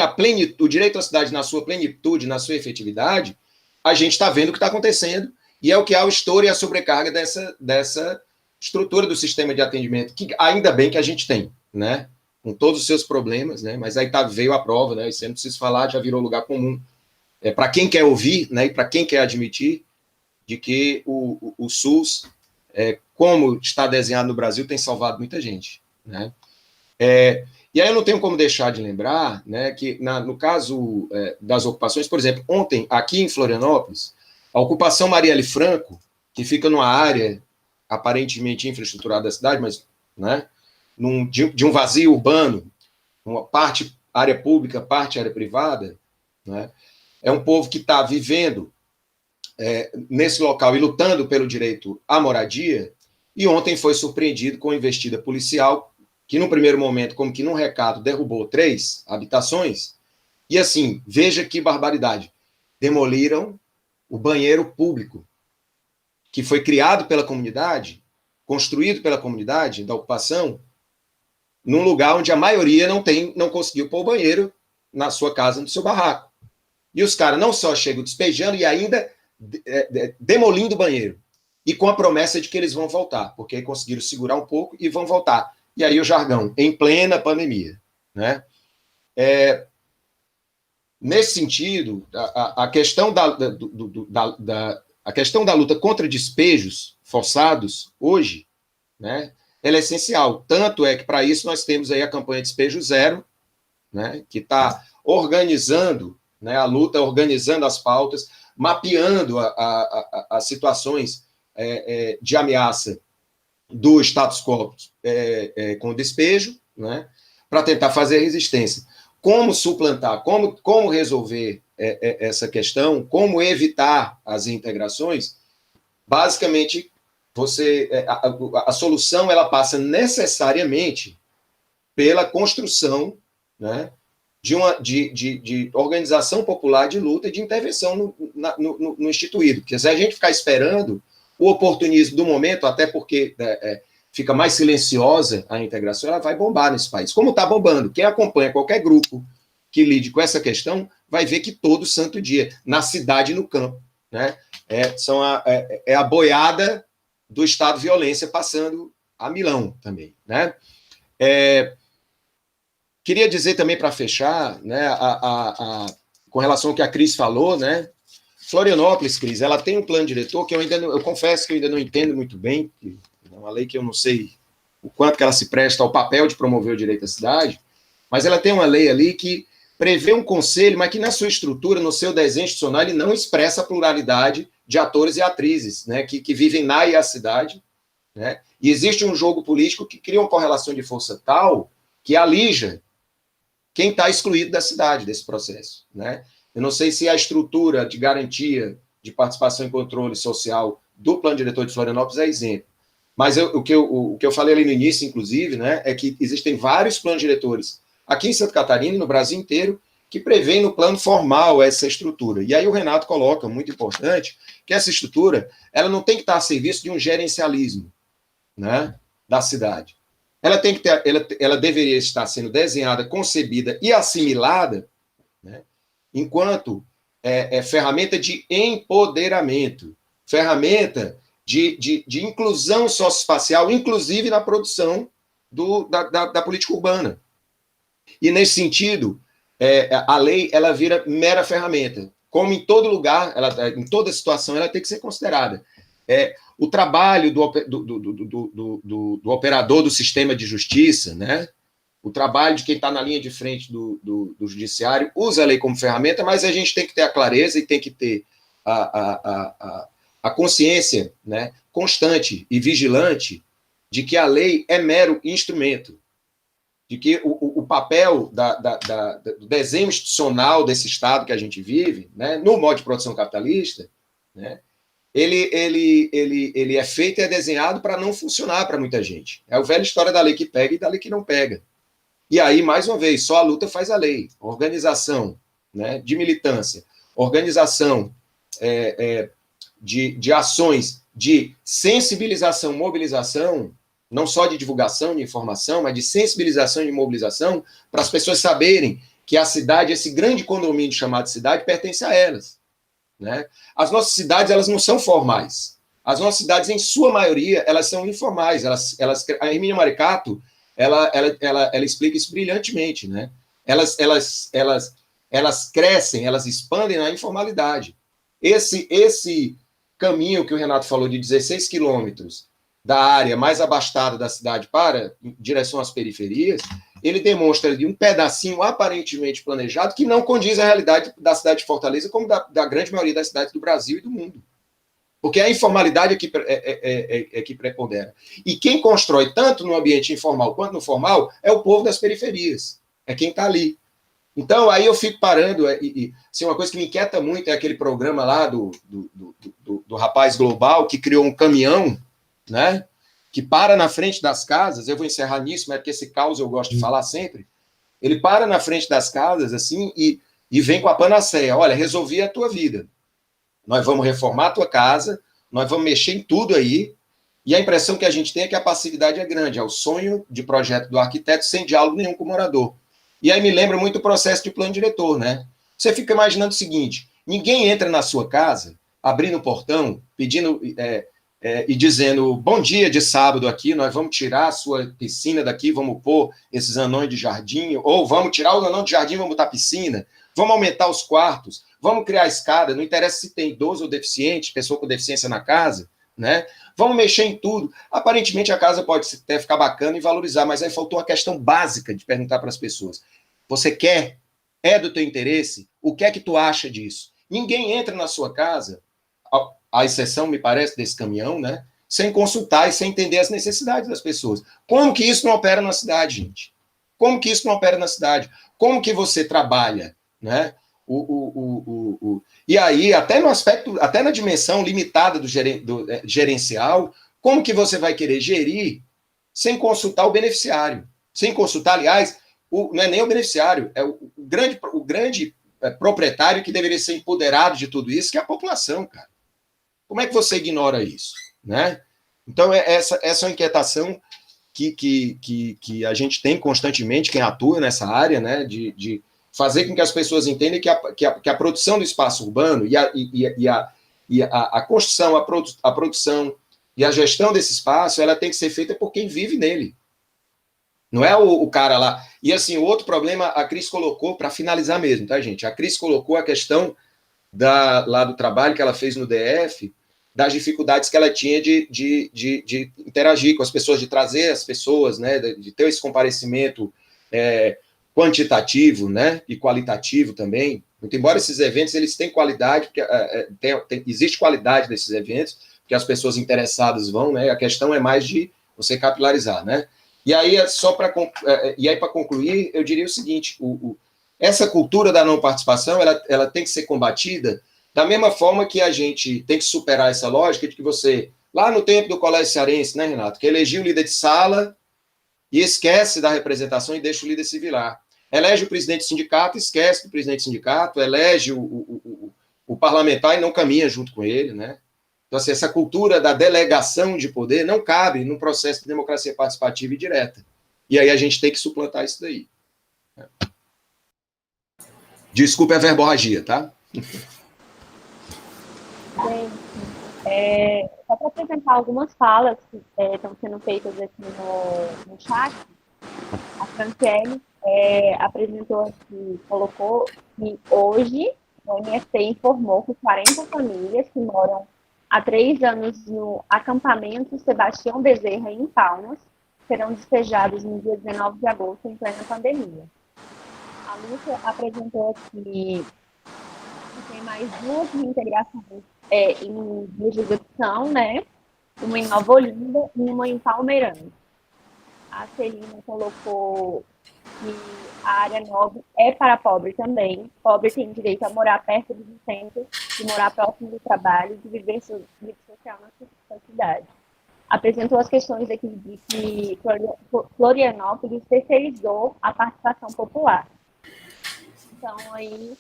a plenitude, o direito à cidade na sua plenitude, na sua efetividade, a gente está vendo o que está acontecendo, e é o que há o estouro e a sobrecarga dessa estrutura do sistema de atendimento, que ainda bem que a gente tem, né? Com todos os seus problemas, né? Mas aí veio a prova, né? Isso eu não preciso falar, já virou lugar comum. Para quem quer ouvir, né? E para quem quer admitir de que o SUS, como está desenhado no Brasil, tem salvado muita gente, né? E aí eu não tenho como deixar de lembrar, né, que no caso das ocupações, por exemplo, ontem, aqui em Florianópolis, a ocupação Marielle Franco, que fica numa área aparentemente infraestruturada da cidade, mas, né, de um vazio urbano, uma parte área pública, parte área privada, né, é um povo que está vivendo nesse local e lutando pelo direito à moradia, e ontem foi surpreendido com investida policial, que no primeiro momento, como que num recado, derrubou 3 habitações, e assim, veja que barbaridade, demoliram o banheiro público, que foi criado pela comunidade, construído pela comunidade da ocupação, num lugar onde a maioria não conseguiu pôr o banheiro na sua casa, no seu barraco. E os caras não só chegam despejando, e ainda demolindo o banheiro, e com a promessa de que eles vão voltar, porque conseguiram segurar um pouco e vão voltar. E aí o jargão, em plena pandemia, né? Nesse sentido, a questão a questão da luta contra despejos forçados, hoje, né, ela é essencial. Tanto é que, para isso, nós temos aí a campanha Despejo Zero, né, que está organizando, né, a luta, organizando as pautas, mapeando as situações de ameaça do status quo com despejo, né, para tentar fazer resistência. Como suplantar, como resolver essa questão, como evitar as integrações, basicamente, a solução ela passa necessariamente pela construção, né, de organização popular de luta e de intervenção no instituído. Porque se a gente ficar esperando o oportunismo do momento, até porque fica mais silenciosa a integração, ela vai bombar nesse país. Como está bombando? Quem acompanha qualquer grupo que lide com essa questão vai ver que todo santo dia, na cidade e no campo, né, a boiada do estado de violência passando a milão também, né? Queria dizer também, para fechar, né, com relação ao que a Cris falou, né, Florianópolis, Cris, ela tem um plano diretor que eu confesso que eu ainda não entendo muito bem, é uma lei que eu não sei o quanto que ela se presta ao papel de promover o direito à cidade, mas ela tem uma lei ali que prevê um conselho, mas que na sua estrutura, no seu desenho institucional, ele não expressa a pluralidade de atores e atrizes, né, que vivem na e a cidade, né, e existe um jogo político que cria uma correlação de força tal que alija quem está excluído da cidade, desse processo, né. Eu não sei se a estrutura de garantia de participação e controle social do plano diretor de Florianópolis é exemplo. Mas o que eu falei ali no início, inclusive, né, é que existem vários planos diretores aqui em Santa Catarina e no Brasil inteiro que prevêem no plano formal essa estrutura. E aí o Renato coloca, muito importante, que essa estrutura ela não tem que estar a serviço de um gerencialismo, né, da cidade. Ela tem que ter, ela deveria estar sendo desenhada, concebida e assimilada, né, enquanto ferramenta de empoderamento, ferramenta de inclusão socioespacial, inclusive na produção da política urbana. E, nesse sentido, a lei ela vira mera ferramenta. Como em todo lugar, em toda situação, ela tem que ser considerada. O trabalho do operador do sistema de justiça, né? O trabalho de quem está na linha de frente do judiciário, usa a lei como ferramenta, mas a gente tem que ter a clareza e tem que ter a consciência, né, constante e vigilante de que a lei é mero instrumento, de que o papel do desenho institucional desse Estado que a gente vive, né, no modo de produção capitalista, né, ele é feito e é desenhado para não funcionar para muita gente. É a velha história da lei que pega e da lei que não pega. E aí, mais uma vez, só a luta faz a lei. Organização, né, de militância, organização de ações de sensibilização, mobilização, não só de divulgação, de informação, mas de sensibilização e de mobilização, para as pessoas saberem que a cidade, esse grande condomínio chamado cidade, pertence a elas. Né? As nossas cidades, elas não são formais. As nossas cidades, em sua maioria, elas são informais. A Hermínia Maricato, ela explica isso brilhantemente. Né? Elas crescem, elas expandem na informalidade. Esse caminho que o Renato falou de 16 quilômetros da área mais abastada da cidade para em direção às periferias, ele demonstra ali um pedacinho aparentemente planejado que não condiz à realidade da cidade de Fortaleza como da grande maioria das cidades do Brasil e do mundo. Porque a informalidade é que prepondera. E quem constrói tanto no ambiente informal quanto no formal é o povo das periferias. É quem está ali. Então, aí eu fico parando, assim, uma coisa que me inquieta muito é aquele programa lá do rapaz global que criou um caminhão, né, que para na frente das casas. Eu vou encerrar nisso, mas porque esse caos eu gosto de falar sempre. Ele para na frente das casas, assim, e vem com a panaceia. Olha, resolvi a tua vida. Nós vamos reformar a tua casa, nós vamos mexer em tudo aí, e a impressão que a gente tem é que a passividade é grande, é o sonho de projeto do arquiteto sem diálogo nenhum com o morador. E aí me lembra muito o processo de plano diretor, né? Você fica imaginando o seguinte, ninguém entra na sua casa, abrindo o portão, pedindo e dizendo, bom dia de sábado aqui, nós vamos tirar a sua piscina daqui, vamos pôr esses anões de jardim, ou vamos tirar o anão de jardim, vamos botar piscina, vamos aumentar os quartos, vamos criar escada, não interessa se tem idoso ou deficiente, pessoa com deficiência na casa, né? Vamos mexer em tudo. Aparentemente a casa pode até ficar bacana e valorizar, mas aí faltou uma questão básica de perguntar para as pessoas. Você quer? É do teu interesse? O que é que tu acha disso? Ninguém entra na sua casa, à exceção, me parece, desse caminhão, né? Sem consultar e sem entender as necessidades das pessoas. Como que isso não opera na cidade, gente? Como que isso não opera na cidade? Como que você trabalha, né? E aí, até no aspecto, até na dimensão limitada do gerencial, como que você vai querer gerir sem consultar o beneficiário? Sem consultar, aliás, não é nem o beneficiário, é o grande proprietário que deveria ser empoderado de tudo isso, que é a população, cara. Como é que você ignora isso? Né? Então, essa é uma inquietação que a gente tem constantemente, quem atua nessa área, né, de fazer com que as pessoas entendam que a produção do espaço urbano e a construção, a produção e a gestão desse espaço, ela tem que ser feita por quem vive nele. Não é o cara lá. E assim, o outro problema, a Cris colocou, para finalizar mesmo, tá, gente? A Cris colocou a questão lá do trabalho que ela fez no DF, das dificuldades que ela tinha de interagir com as pessoas, de trazer as pessoas, né, de ter esse comparecimento quantitativo, né, e qualitativo também. Muito embora esses eventos eles têm qualidade, porque existe qualidade nesses eventos, porque as pessoas interessadas vão, né, a questão é mais de você capilarizar, né. E aí, para concluir, eu diria o seguinte, essa cultura da não participação, ela tem que ser combatida da mesma forma que a gente tem que superar essa lógica de que você, lá no tempo do Colégio Cearense, né, Renato, que elegia o líder de sala e esquece da representação e deixa o líder civilar. elege o presidente do sindicato, esquece do presidente do sindicato, elege o parlamentar e não caminha junto com ele, né? Então, assim, essa cultura da delegação de poder não cabe num processo de democracia participativa e direta. E aí a gente tem que suplantar isso daí. Desculpe a verborragia, tá? Gente, só para apresentar algumas falas que estão sendo feitas aqui no chat, a Franciele apresentou aqui, colocou que hoje o MST informou que 40 famílias que moram há 3 anos no acampamento Sebastião Bezerra, em Palmas, serão despejados no dia 19 de agosto, em plena pandemia. A Lúcia apresentou aqui que tem mais 2 reintegrações em legislação, né? Uma em Nova Olinda e uma em Palmeirante. A Celina colocou que a área 9 é para pobre também. Pobre tem direito a morar perto do centro, de morar próximo do trabalho, de viver sua vida social na cidade. Apresentou as questões aqui de que Florianópolis terceirizou a participação popular. Então, aí,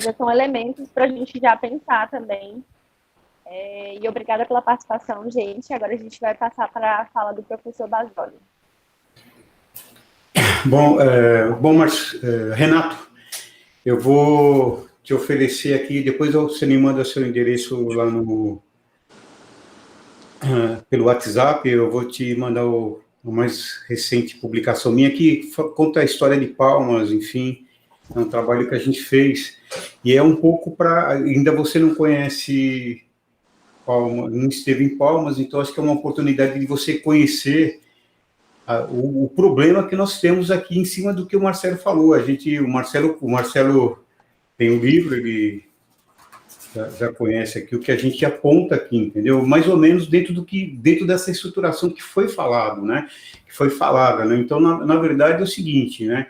já são elementos para a gente já pensar também. E obrigada pela participação, gente. Agora a gente vai passar para a fala do professor Basoli. Bom, Renato, eu vou te oferecer aqui, depois você me manda seu endereço lá pelo WhatsApp, eu vou te mandar a mais recente publicação minha, que conta a história de Palmas, enfim, é um trabalho que a gente fez, e é um pouco para, ainda você não conhece Palmas, não esteve em Palmas, então acho que é uma oportunidade de você conhecer o problema que nós temos aqui em cima do que o Marcelo falou. O Marcelo tem um livro, ele já conhece aqui o que a gente aponta aqui, entendeu? Mais ou menos dentro dessa estruturação que foi falado, né? Que foi falada, né? Então, na verdade, é o seguinte, né?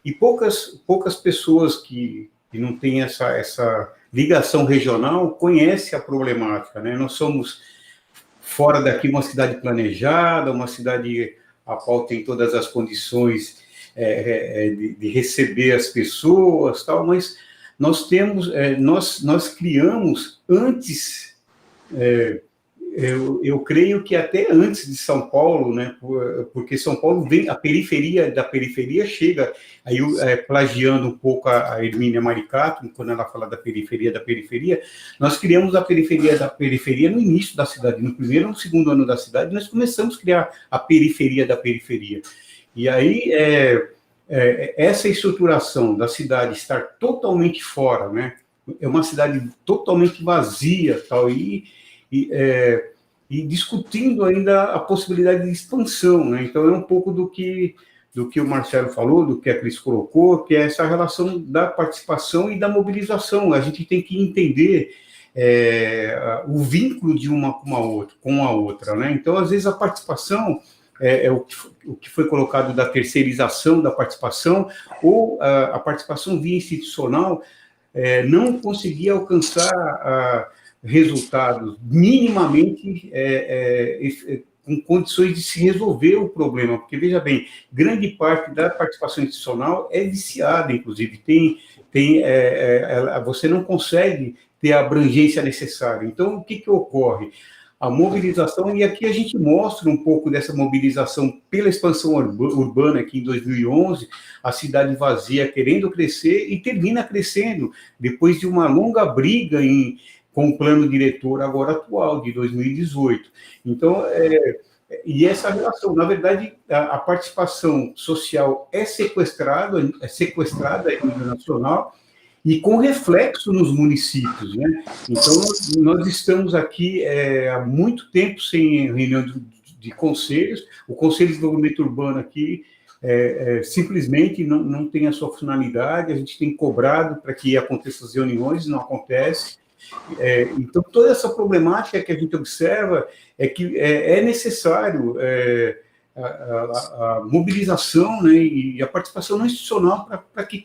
E poucas pessoas que não têm essa ligação regional conhecem a problemática, né? Nós somos, fora daqui, uma cidade planejada, uma cidade a qual tem todas as condições de receber as pessoas, tal, mas nós criamos antes, eu creio que até antes de São Paulo, né, porque São Paulo vem, da periferia chega, aí plagiando um pouco a Hermínia Maricato, quando ela fala da periferia, nós criamos a periferia da periferia no início da cidade, no primeiro ou no segundo ano da cidade, nós começamos a criar a periferia da periferia. E aí, essa estruturação da cidade estar totalmente fora, né, é uma cidade totalmente vazia, tal, e discutindo ainda a possibilidade de expansão, né? Então, é um pouco do que o Marcelo falou, do que a Cris colocou, que é essa relação da participação e da mobilização. A gente tem que entender o vínculo de uma com a outra, né? Então, às vezes, a participação o que foi colocado da terceirização da participação, ou a participação via institucional não conseguia alcançar resultados minimamente com condições de se resolver o problema, porque, veja bem, grande parte da participação institucional é viciada, inclusive, você não consegue ter a abrangência necessária. Então, o que ocorre? A mobilização, e aqui a gente mostra um pouco dessa mobilização pela expansão urbana aqui em 2011, a cidade vazia querendo crescer e termina crescendo, depois de uma longa briga com o plano diretor agora atual, de 2018. Então, e essa relação, na verdade, a participação social é sequestrada em nível nacional, e com reflexo nos municípios, né? Então, nós estamos aqui há muito tempo sem reunião de conselhos. O Conselho de Desenvolvimento Urbano aqui simplesmente não tem a sua finalidade, a gente tem cobrado para que aconteçam as reuniões, não acontece. Então, toda essa problemática que a gente observa é que é necessário a mobilização, né, e a participação não institucional para que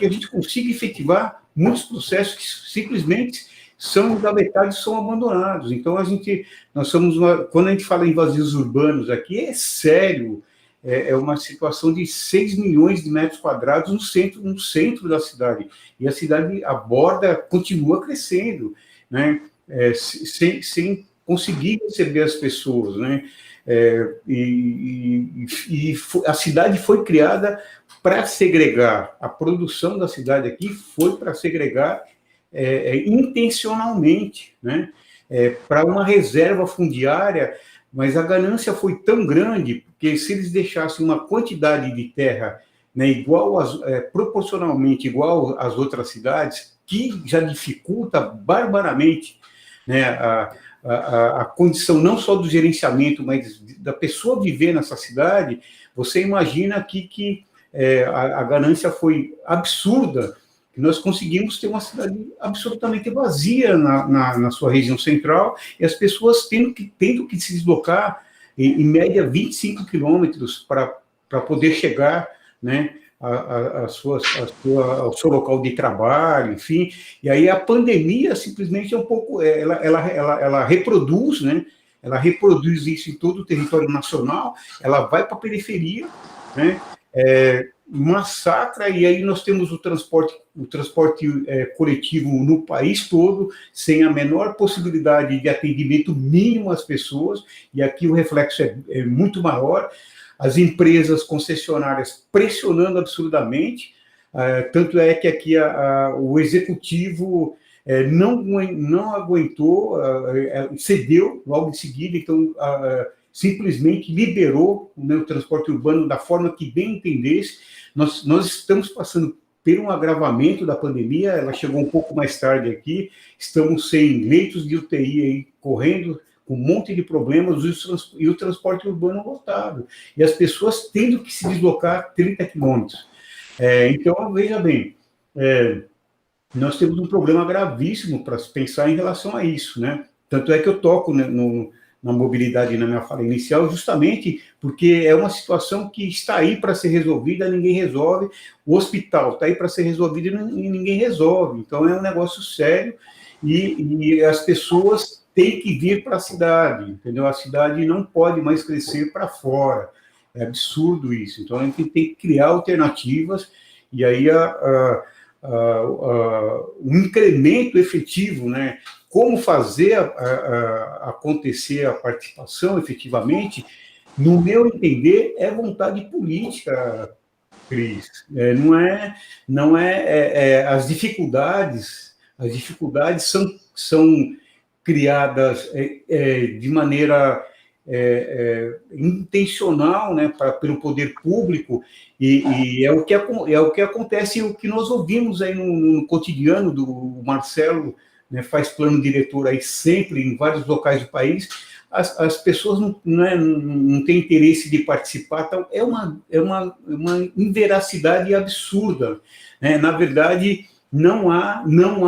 a gente consiga efetivar muitos processos que simplesmente são engavetados e são abandonados. Então, quando a gente fala em vazios urbanos aqui, é sério, é uma situação de 6 milhões de metros quadrados no centro da cidade. E a cidade, a Borda, continua crescendo, né? Sem conseguir receber as pessoas, né? A cidade foi criada para segregar. A produção da cidade aqui foi para segregar intencionalmente, né? Para uma reserva fundiária, mas a ganância foi tão grande, porque se eles deixassem uma quantidade de terra, né, proporcionalmente igual às outras cidades, que já dificulta barbaramente, né, a condição não só do gerenciamento, mas da pessoa viver nessa cidade, você imagina que a ganância foi absurda, que nós conseguimos ter uma cidade absolutamente vazia na sua região central, e as pessoas tendo que se deslocar, em média, 25 quilômetros para poder chegar, né, ao seu local de trabalho, enfim. E aí a pandemia simplesmente é um pouco, ela reproduz, né? Ela reproduz isso em todo o território nacional, ela vai para a periferia, né? Massacra, e aí nós temos o transporte coletivo no país todo, sem a menor possibilidade de atendimento mínimo às pessoas, e aqui o reflexo é muito maior. As empresas concessionárias pressionando absurdamente, tanto é que aqui o executivo não aguentou, cedeu logo em seguida, então simplesmente liberou, né, o transporte urbano da forma que bem entendesse. Nós estamos passando por um agravamento da pandemia, ela chegou um pouco mais tarde aqui, estamos sem leitos de UTI aí, correndo, com um monte de problemas, e o transporte urbano lotado, e as pessoas tendo que se deslocar 30 quilômetros. Então, veja bem, nós temos um problema gravíssimo para se pensar em relação a isso, né? Tanto é que eu toco, né, na mobilidade na minha fala inicial, justamente porque é uma situação que está aí para ser resolvida, ninguém resolve. O hospital está aí para ser resolvido e ninguém resolve. Então, é um negócio sério, e as pessoas têm que vir para a cidade, entendeu? A cidade não pode mais crescer para fora. É absurdo isso. Então, a gente tem que criar alternativas, e aí um incremento efetivo, né? Como fazer acontecer a participação efetivamente, no meu entender, é vontade política, Cris. Não é as dificuldades são criadas de maneira intencional, né, pelo poder público, e é o que acontece, o que nós ouvimos aí no cotidiano do Marcelo, né, faz plano diretor aí sempre em vários locais do país. As pessoas não têm interesse de participar, então é uma inveracidade absurda, né? Na verdade, não há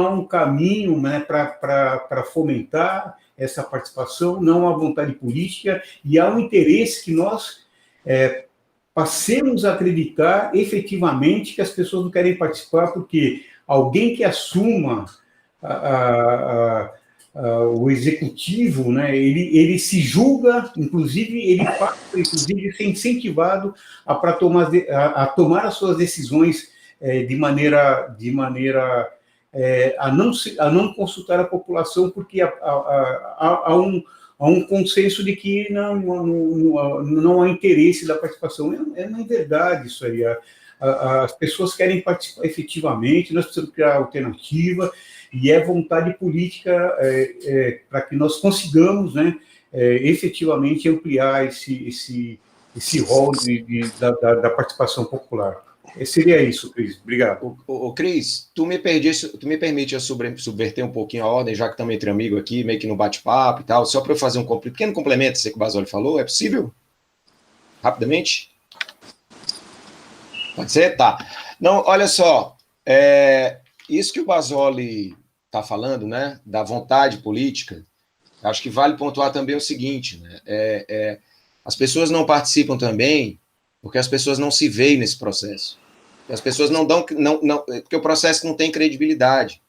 um caminho, né, para fomentar essa participação, não há vontade política, e há um interesse que nós passemos a acreditar efetivamente que as pessoas não querem participar, porque alguém que assuma o executivo, né, ele se julga, inclusive, ele passa, inclusive, ser incentivado a tomar as suas decisões de maneira a não consultar a população, porque há um consenso de que não há interesse da participação. Não é verdade isso aí. As pessoas querem participar efetivamente, nós precisamos criar alternativa, e é vontade política para que nós consigamos, né, efetivamente ampliar esse rol da participação popular. Seria isso, Cris. Obrigado. Cris, tu me permite eu subverter um pouquinho a ordem, já que estamos entre amigos aqui, meio que no bate-papo e tal, só para eu fazer um pequeno complemento, sei que o Basoli falou, é possível? Rapidamente? Pode ser? Tá. Não, olha só, isso que o Basoli está falando, né, da vontade política, acho que vale pontuar também o seguinte, né, as pessoas não participam também porque as pessoas não se veem nesse processo. As pessoas não dão, porque o processo não tem credibilidade.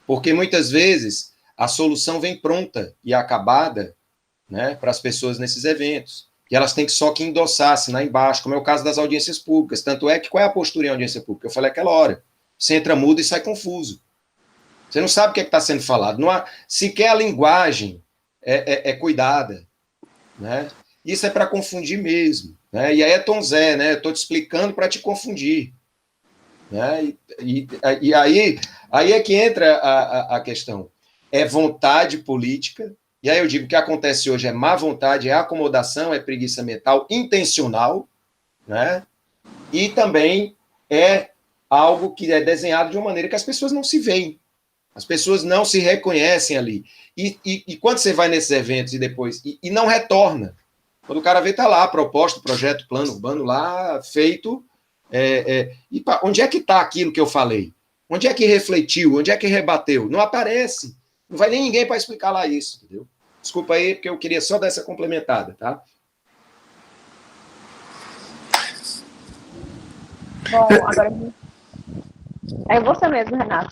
Porque muitas vezes a solução vem pronta e acabada, né, para as pessoas nesses eventos. que elas têm que só que endossar, assinar embaixo, como é o caso das audiências públicas. Tanto é que qual é a postura em audiência pública? Eu falei aquela hora. Você entra mudo e sai confuso. Você não sabe o que está sendo falado. Não há, sequer a linguagem é cuidada. Né? Isso é para confundir mesmo. Né? E aí é Tom Zé, né? Eu estou te explicando para te confundir. Né? E aí é que entra a questão. É vontade política. E aí eu digo que o que acontece hoje é má vontade, é acomodação, é preguiça mental intencional, né? E também é algo que é desenhado de uma maneira que as pessoas não se veem. As pessoas não se reconhecem ali. E quando você vai nesses eventos e depois... E não retorna. Quando o cara vê, está lá, proposta, projeto, plano urbano lá, feito. Onde é que está aquilo que eu falei? Onde é que refletiu? Onde é que rebateu? Não aparece. Não vai nem ninguém para explicar lá isso, entendeu? Desculpa aí, porque eu queria só dar essa complementada, tá? Bom, agora é você mesmo, Renato.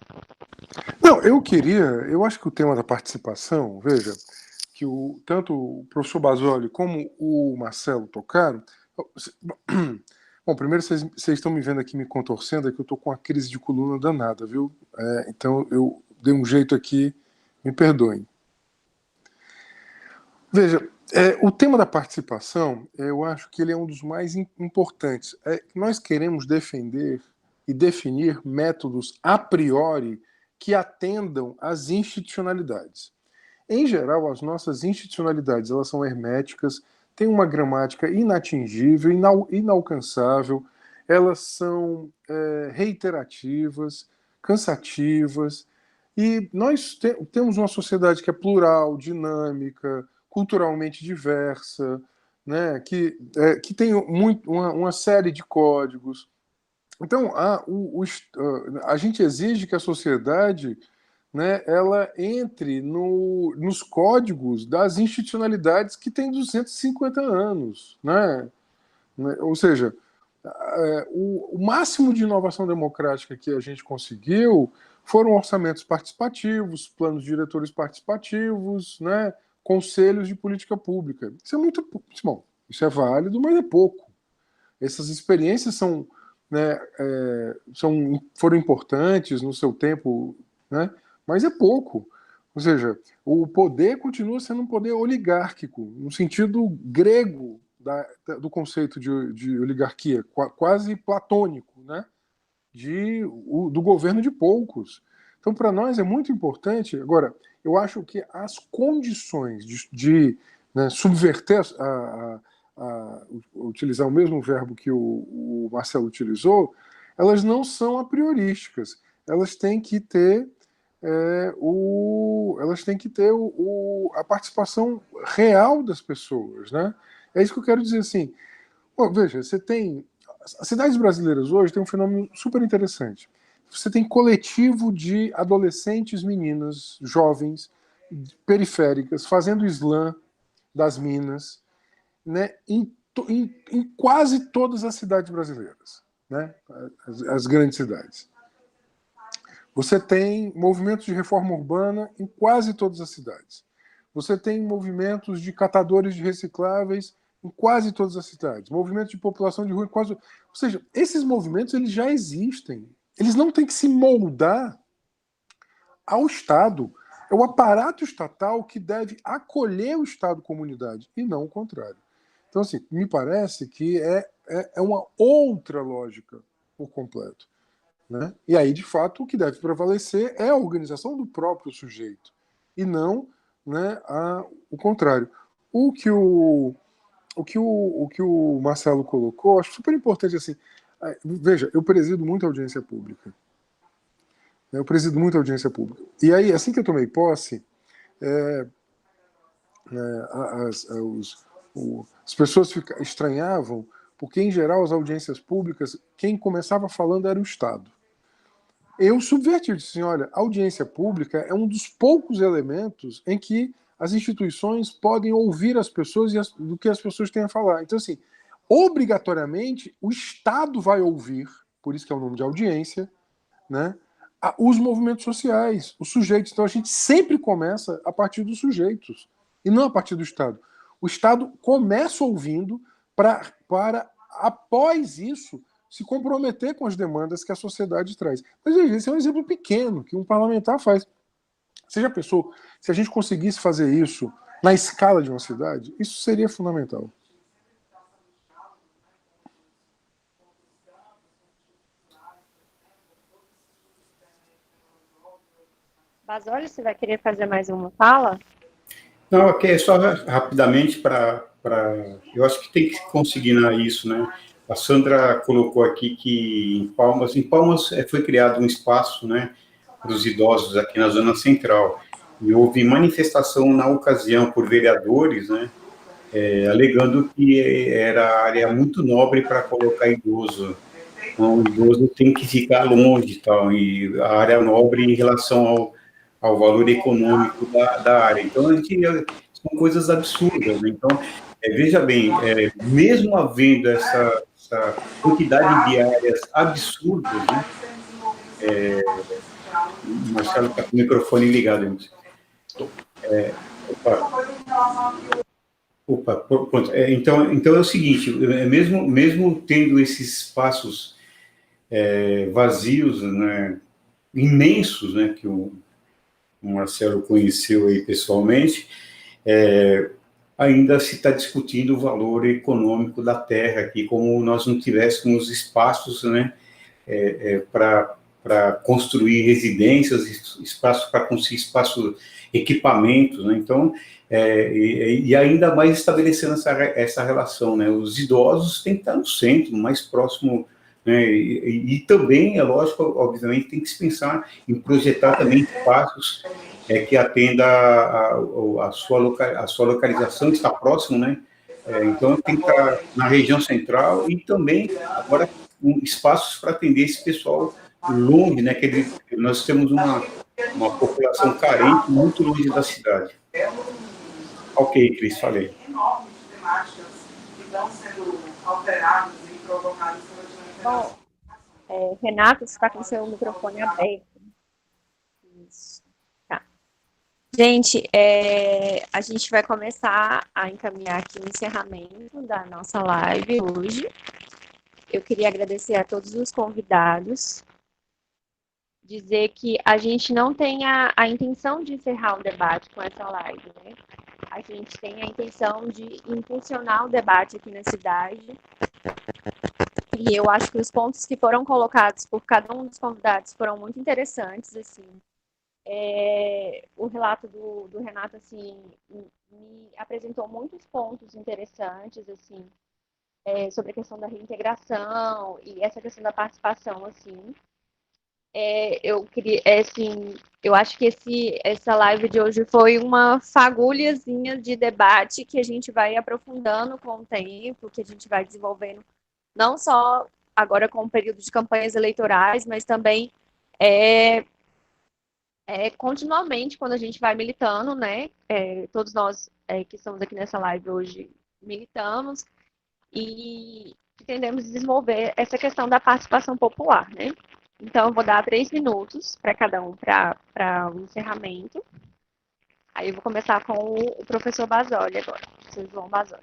Não, eu acho que o tema da participação, veja, que tanto o professor Basoli como o Marcelo tocaram. Bom, primeiro vocês estão me vendo aqui me contorcendo, é que eu estou com uma crise de coluna danada, viu? Então eu dei um jeito aqui, me perdoem. Veja, o tema da participação, eu acho que ele é um dos mais importantes. Nós queremos defender e definir métodos a priori que atendam às institucionalidades. Em geral, as nossas institucionalidades elas são herméticas, têm uma gramática inatingível, inalcançável, elas são reiterativas, cansativas, e nós temos uma sociedade que é plural, dinâmica, culturalmente diversa, né, que tem uma série de códigos. Então, a gente exige que a sociedade, né, ela entre nos códigos das institucionalidades que têm 250 anos. Né? Ou seja, o máximo de inovação democrática que a gente conseguiu foram orçamentos participativos, planos diretores participativos, né, conselhos de política pública. Isso é muito bom, isso é válido, mas é pouco. Essas experiências são, né, foram importantes no seu tempo, né, mas é pouco. Ou seja, o poder continua sendo um poder oligárquico, no sentido grego do conceito de oligarquia, quase platônico, né, do governo de poucos. Então, para nós é muito importante. Agora, eu acho que as condições de né, subverter, utilizar o mesmo verbo que o Marcelo utilizou, elas não são a priorísticas. Elas têm que ter a participação real das pessoas, né? É isso que eu quero dizer assim. Bom, veja, as cidades brasileiras hoje têm um fenômeno super interessante. Você tem coletivo de adolescentes, meninas, jovens, periféricas, fazendo slam das minas, né, em quase todas as cidades brasileiras, né, as grandes cidades. Você tem movimentos de reforma urbana em quase todas as cidades. Você tem movimentos de catadores de recicláveis em quase todas as cidades. Movimentos de população de rua em quase... Ou seja, esses movimentos eles já existem. Eles não têm que se moldar ao Estado. É o aparato estatal que deve acolher o Estado-comunidade e não o contrário. Então, assim, me parece que é uma outra lógica por completo. Né? E aí, de fato, o que deve prevalecer é a organização do próprio sujeito e não, né, o contrário. O que o Marcelo colocou, acho super importante. Assim, veja, eu presido muito a audiência pública. E aí, assim que eu tomei posse, as pessoas estranhavam, porque, em geral, as audiências públicas, quem começava falando era o Estado. Eu subverti, eu disse assim, olha, a audiência pública é um dos poucos elementos em que as instituições podem ouvir as pessoas do que as pessoas têm a falar. Então, assim, obrigatoriamente, o Estado vai ouvir, por isso que é o nome de audiência, né, os movimentos sociais, os sujeitos. Então, a gente sempre começa a partir dos sujeitos, e não a partir do Estado. O Estado começa ouvindo para após isso, se comprometer com as demandas que a sociedade traz. Mas, veja, esse é um exemplo pequeno que um parlamentar faz. Você já pensou, se a gente conseguisse fazer isso na escala de uma cidade, isso seria fundamental. Basoli, você vai querer fazer mais uma fala? Não, aqui é só rapidamente eu acho que tem que conseguir isso, né? A Sandra colocou aqui que em Palmas foi criado um espaço, né, para os idosos aqui na Zona Central. E houve manifestação na ocasião por vereadores, né, alegando que era área muito nobre para colocar idoso. Então, o idoso tem que ficar longe e tal, e a área nobre em relação ao valor econômico da área. Então, são coisas absurdas, né? Então, veja bem, mesmo havendo essa quantidade de áreas absurdas, né? O Marcelo está com o microfone ligado. Pronto. Então é o seguinte, mesmo tendo esses espaços vazios, né, imensos, né, que o Marcelo conheceu aí pessoalmente, ainda se está discutindo o valor econômico da terra aqui, como nós não tivéssemos espaços, né, para construir residências, espaço para construir equipamentos, né? Então, e ainda mais estabelecendo essa relação, né? Os idosos têm que estar no centro, mais próximo, né? E também, é lógico, obviamente, tem que se pensar em projetar também espaços que atenda a sua localização, está próximo, né? Então, tem que estar na região central e também, agora, espaços para atender esse pessoal longe, né? Nós temos uma população carente muito longe da cidade. Ok, Cris, falei. Bom, Renato, você está com seu microfone aberto. Isso. Tá. Gente, a gente vai começar a encaminhar aqui o encerramento da nossa live hoje. Eu queria agradecer a todos os convidados, dizer que a gente não tem a intenção de encerrar o debate com essa live, né? A gente tem a intenção de impulsionar o debate aqui na cidade. E eu acho que os pontos que foram colocados por cada um dos convidados foram muito interessantes, assim. O relato do Renato, assim, me apresentou muitos pontos interessantes, assim, sobre a questão da reintegração e essa questão da participação, assim. Eu queria, assim, eu acho que essa live de hoje foi uma fagulhazinha de debate que a gente vai aprofundando com o tempo, que a gente vai desenvolvendo, não só agora com o período de campanhas eleitorais, mas também continuamente quando a gente vai militando, né? Todos nós que estamos aqui nessa live hoje militamos e pretendemos desenvolver essa questão da participação popular, né? Então, eu vou dar 3 minutos para cada um para o encerramento. Aí eu vou começar com o professor Basoli agora, professor João Basoli.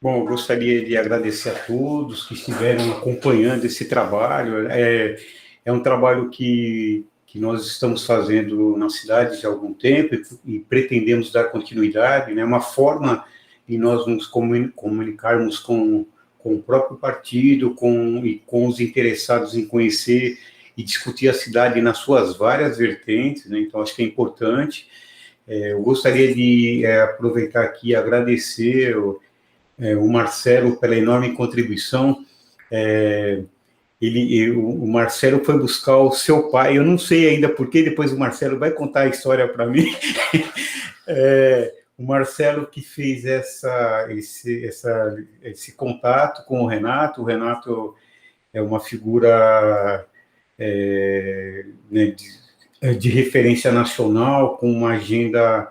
Bom, eu gostaria de agradecer a todos que estiveram acompanhando esse trabalho. É um trabalho que nós estamos fazendo na cidade já há algum tempo e pretendemos dar continuidade, né? Uma forma de nós nos comunicarmos com o próprio partido, e com os interessados em conhecer e discutir a cidade nas suas várias vertentes, né? Então, acho que é importante. Eu gostaria de aproveitar aqui e agradecer o Marcelo pela enorme contribuição. O Marcelo foi buscar o seu pai, eu não sei ainda porque, depois o Marcelo vai contar a história para mim. O Marcelo que fez esse contato com o Renato é uma figura né, de referência nacional, com uma agenda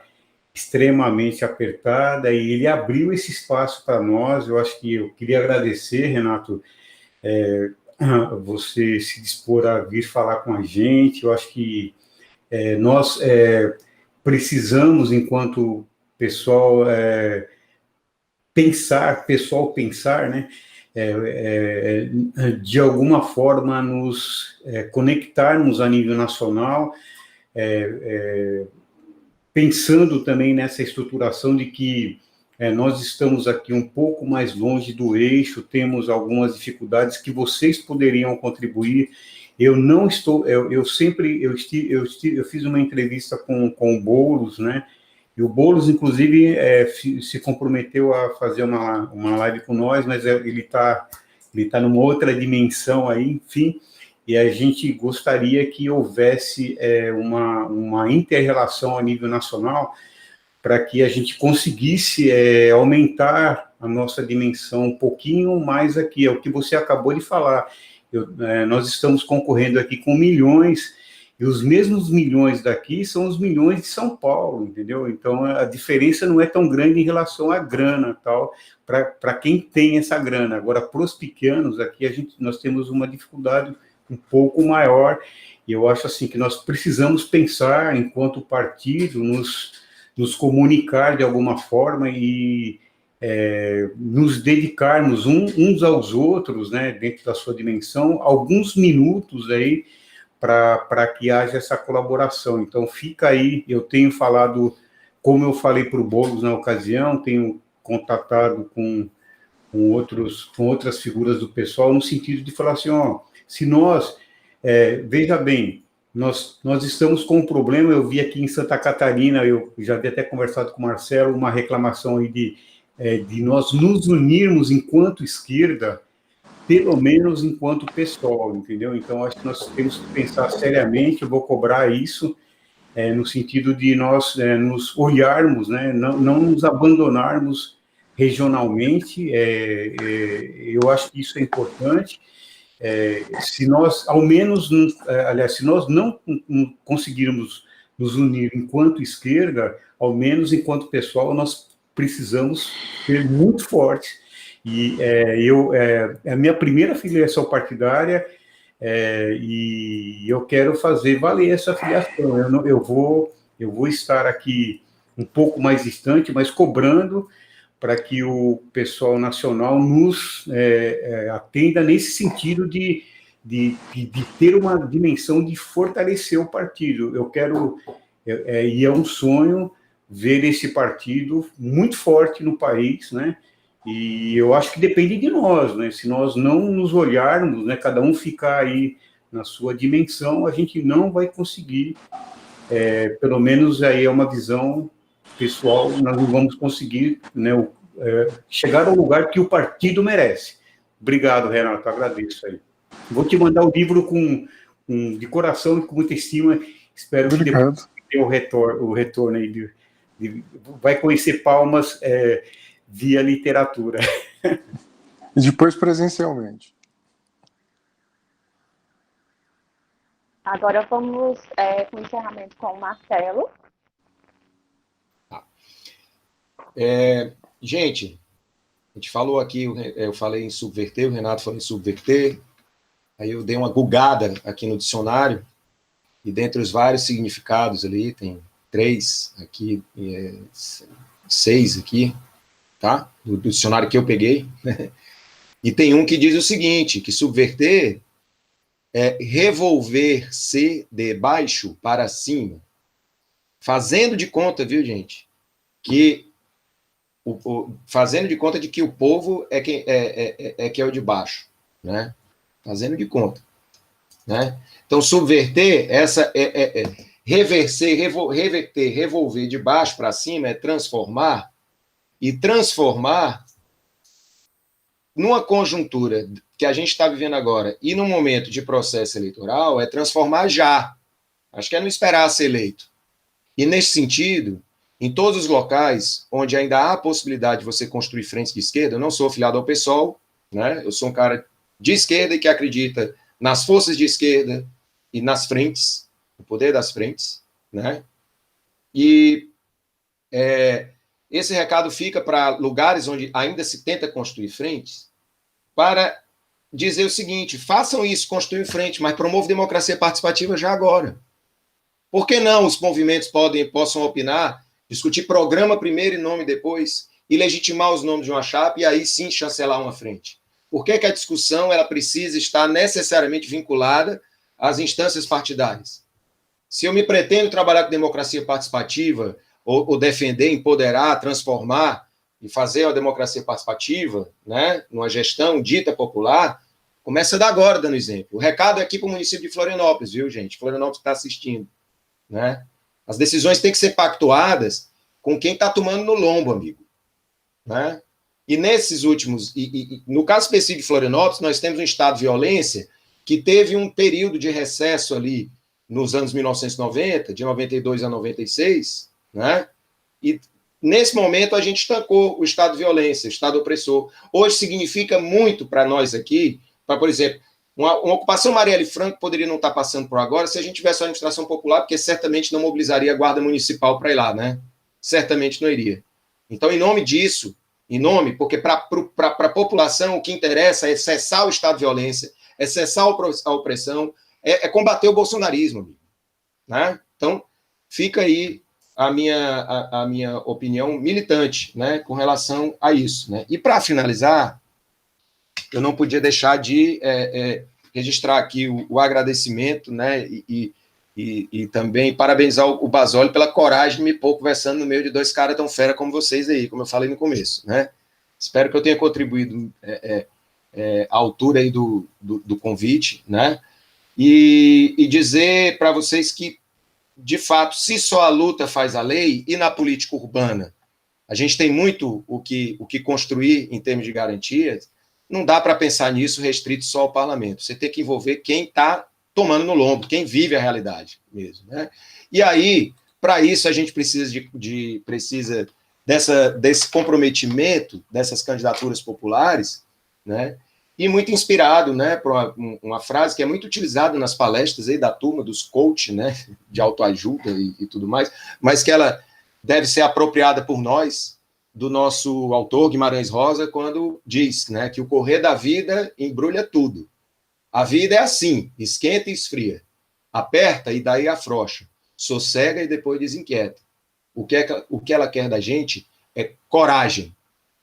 extremamente apertada, e ele abriu esse espaço para nós. Eu acho que eu queria agradecer, Renato, você se dispor a vir falar com a gente. Eu acho que nós precisamos, enquanto pessoal, pensar, né? De alguma forma nos conectarmos a nível nacional, pensando também nessa estruturação de que nós estamos aqui um pouco mais longe do eixo, temos algumas dificuldades que vocês poderiam contribuir. Eu não estou, eu fiz uma entrevista com o Boulos, né? E o Boulos, inclusive, se comprometeu a fazer uma live com nós, mas ele tá numa outra dimensão aí, enfim, e a gente gostaria que houvesse uma inter-relação a nível nacional para que a gente conseguisse aumentar a nossa dimensão um pouquinho mais aqui, é o que você acabou de falar. Nós estamos concorrendo aqui com milhões, e os mesmos milhões daqui são os milhões de São Paulo, entendeu? Então, a diferença não é tão grande em relação à grana, tal, para quem tem essa grana. Agora, para os pequenos, aqui nós temos uma dificuldade um pouco maior, e eu acho assim que nós precisamos pensar, enquanto partido, nos comunicar de alguma forma e nos dedicarmos uns aos outros, né, dentro da sua dimensão, alguns minutos aí, para que haja essa colaboração. Então, fica aí, eu tenho falado, como eu falei para o Boulos na ocasião, tenho contatado com outras figuras do pessoal, no sentido de falar assim, se nós, veja bem, nós estamos com um problema, eu vi aqui em Santa Catarina, eu já havia até conversado com o Marcelo, uma reclamação aí de nós nos unirmos enquanto esquerda, pelo menos enquanto pessoal, entendeu? Então, acho que nós temos que pensar seriamente, eu vou cobrar isso, no sentido de nós nos olharmos, né? Não nos abandonarmos regionalmente, eu acho que isso é importante. Se nós, ao menos, aliás, se nós não conseguirmos nos unir enquanto esquerda, ao menos enquanto pessoal, nós precisamos ser muito fortes. E a minha primeira filiação partidária, e eu quero fazer valer essa filiação. Eu vou estar aqui um pouco mais distante, mas cobrando para que o pessoal nacional nos atenda nesse sentido de ter uma dimensão de fortalecer o partido. Eu quero, e é um sonho, ver esse partido muito forte no país, né? E eu acho que depende de nós, né? Se nós não nos olharmos, né, cada um ficar aí na sua dimensão, a gente não vai conseguir, pelo menos aí é uma visão pessoal, nós não vamos conseguir, né, chegar ao lugar que o partido merece. Obrigado, Renato, agradeço aí. Vou te mandar o livro de coração e com muita estima, espero que depois tenha o retorno aí, vai conhecer Palmas via literatura. E depois presencialmente. Agora vamos com o encerramento com o Marcelo. Gente, a gente falou aqui, eu falei em subverter, o Renato falou em subverter, aí eu dei uma gugada aqui no dicionário, e dentre os vários significados ali, tem 3 aqui, 6 aqui, tá? Do dicionário que eu peguei, e tem um que diz o seguinte, que subverter é revolver-se de baixo para cima, fazendo de conta, viu, gente, que fazendo de conta de que o povo é que é o de baixo, né? Fazendo de conta, né? Então, subverter, reverter, revolver de baixo para cima é transformar, e transformar numa conjuntura que a gente está vivendo agora e num momento de processo eleitoral é transformar já. Acho que é não esperar ser eleito. E nesse sentido, em todos os locais onde ainda há a possibilidade de você construir frentes de esquerda, eu não sou afiliado ao PSOL, né? Eu sou um cara de esquerda e que acredita nas forças de esquerda e nas frentes, no poder das frentes, né? E esse recado fica para lugares onde ainda se tenta construir frentes, para dizer o seguinte: façam isso, construam frente, mas promovam democracia participativa já agora. Por que não os movimentos possam opinar, discutir programa primeiro e nome depois, e legitimar os nomes de uma chapa e aí sim chancelar uma frente? Por que a discussão ela precisa estar necessariamente vinculada às instâncias partidárias? Se eu me pretendo trabalhar com democracia participativa, ou defender, empoderar, transformar e fazer uma democracia participativa, né, numa gestão dita popular, começa da agora dando exemplo. O recado é aqui para o município de Florianópolis, viu, gente? Florianópolis está assistindo. Né? As decisões têm que ser pactuadas com quem está tomando no lombo, amigo. Né? E nesses últimos, no caso específico de Florianópolis, nós temos um estado de violência que teve um período de recesso ali nos anos 1990, de 92 a 96, né? E nesse momento a gente estancou o estado de violência, o estado opressor. Hoje significa muito para nós aqui, para, por exemplo, uma ocupação Marielle Franco poderia não estar passando por agora se a gente tivesse uma administração popular, porque certamente não mobilizaria a guarda municipal para ir lá, né? Certamente não iria. Então, em nome disso, porque para a população o que interessa é cessar o estado de violência, é cessar a opressão, é combater o bolsonarismo, amigo. Né? Então, fica aí a minha opinião militante, né, com relação a isso. Né? E para finalizar, eu não podia deixar de registrar aqui o agradecimento, né, e também parabenizar o Basoli pela coragem de me pôr conversando no meio de dois caras tão fera como vocês aí, como eu falei no começo. Né? Espero que eu tenha contribuído à altura aí do convite, né? E dizer para vocês que, de fato, se só a luta faz a lei, e na política urbana a gente tem muito o que construir em termos de garantias, não dá para pensar nisso restrito só ao parlamento. Você tem que envolver quem está tomando no lombo, quem vive a realidade mesmo. Né? E aí, para isso, a gente precisa desse comprometimento, dessas candidaturas populares, né? E muito inspirado, né, por uma frase que é muito utilizada nas palestras aí da turma dos coach, né, de autoajuda e tudo mais, mas que ela deve ser apropriada por nós, do nosso autor Guimarães Rosa, quando diz, né, que o correr da vida embrulha tudo. A vida é assim, esquenta e esfria, aperta e daí afrouxa, sossega e depois desinquieta. O que ela quer da gente é coragem.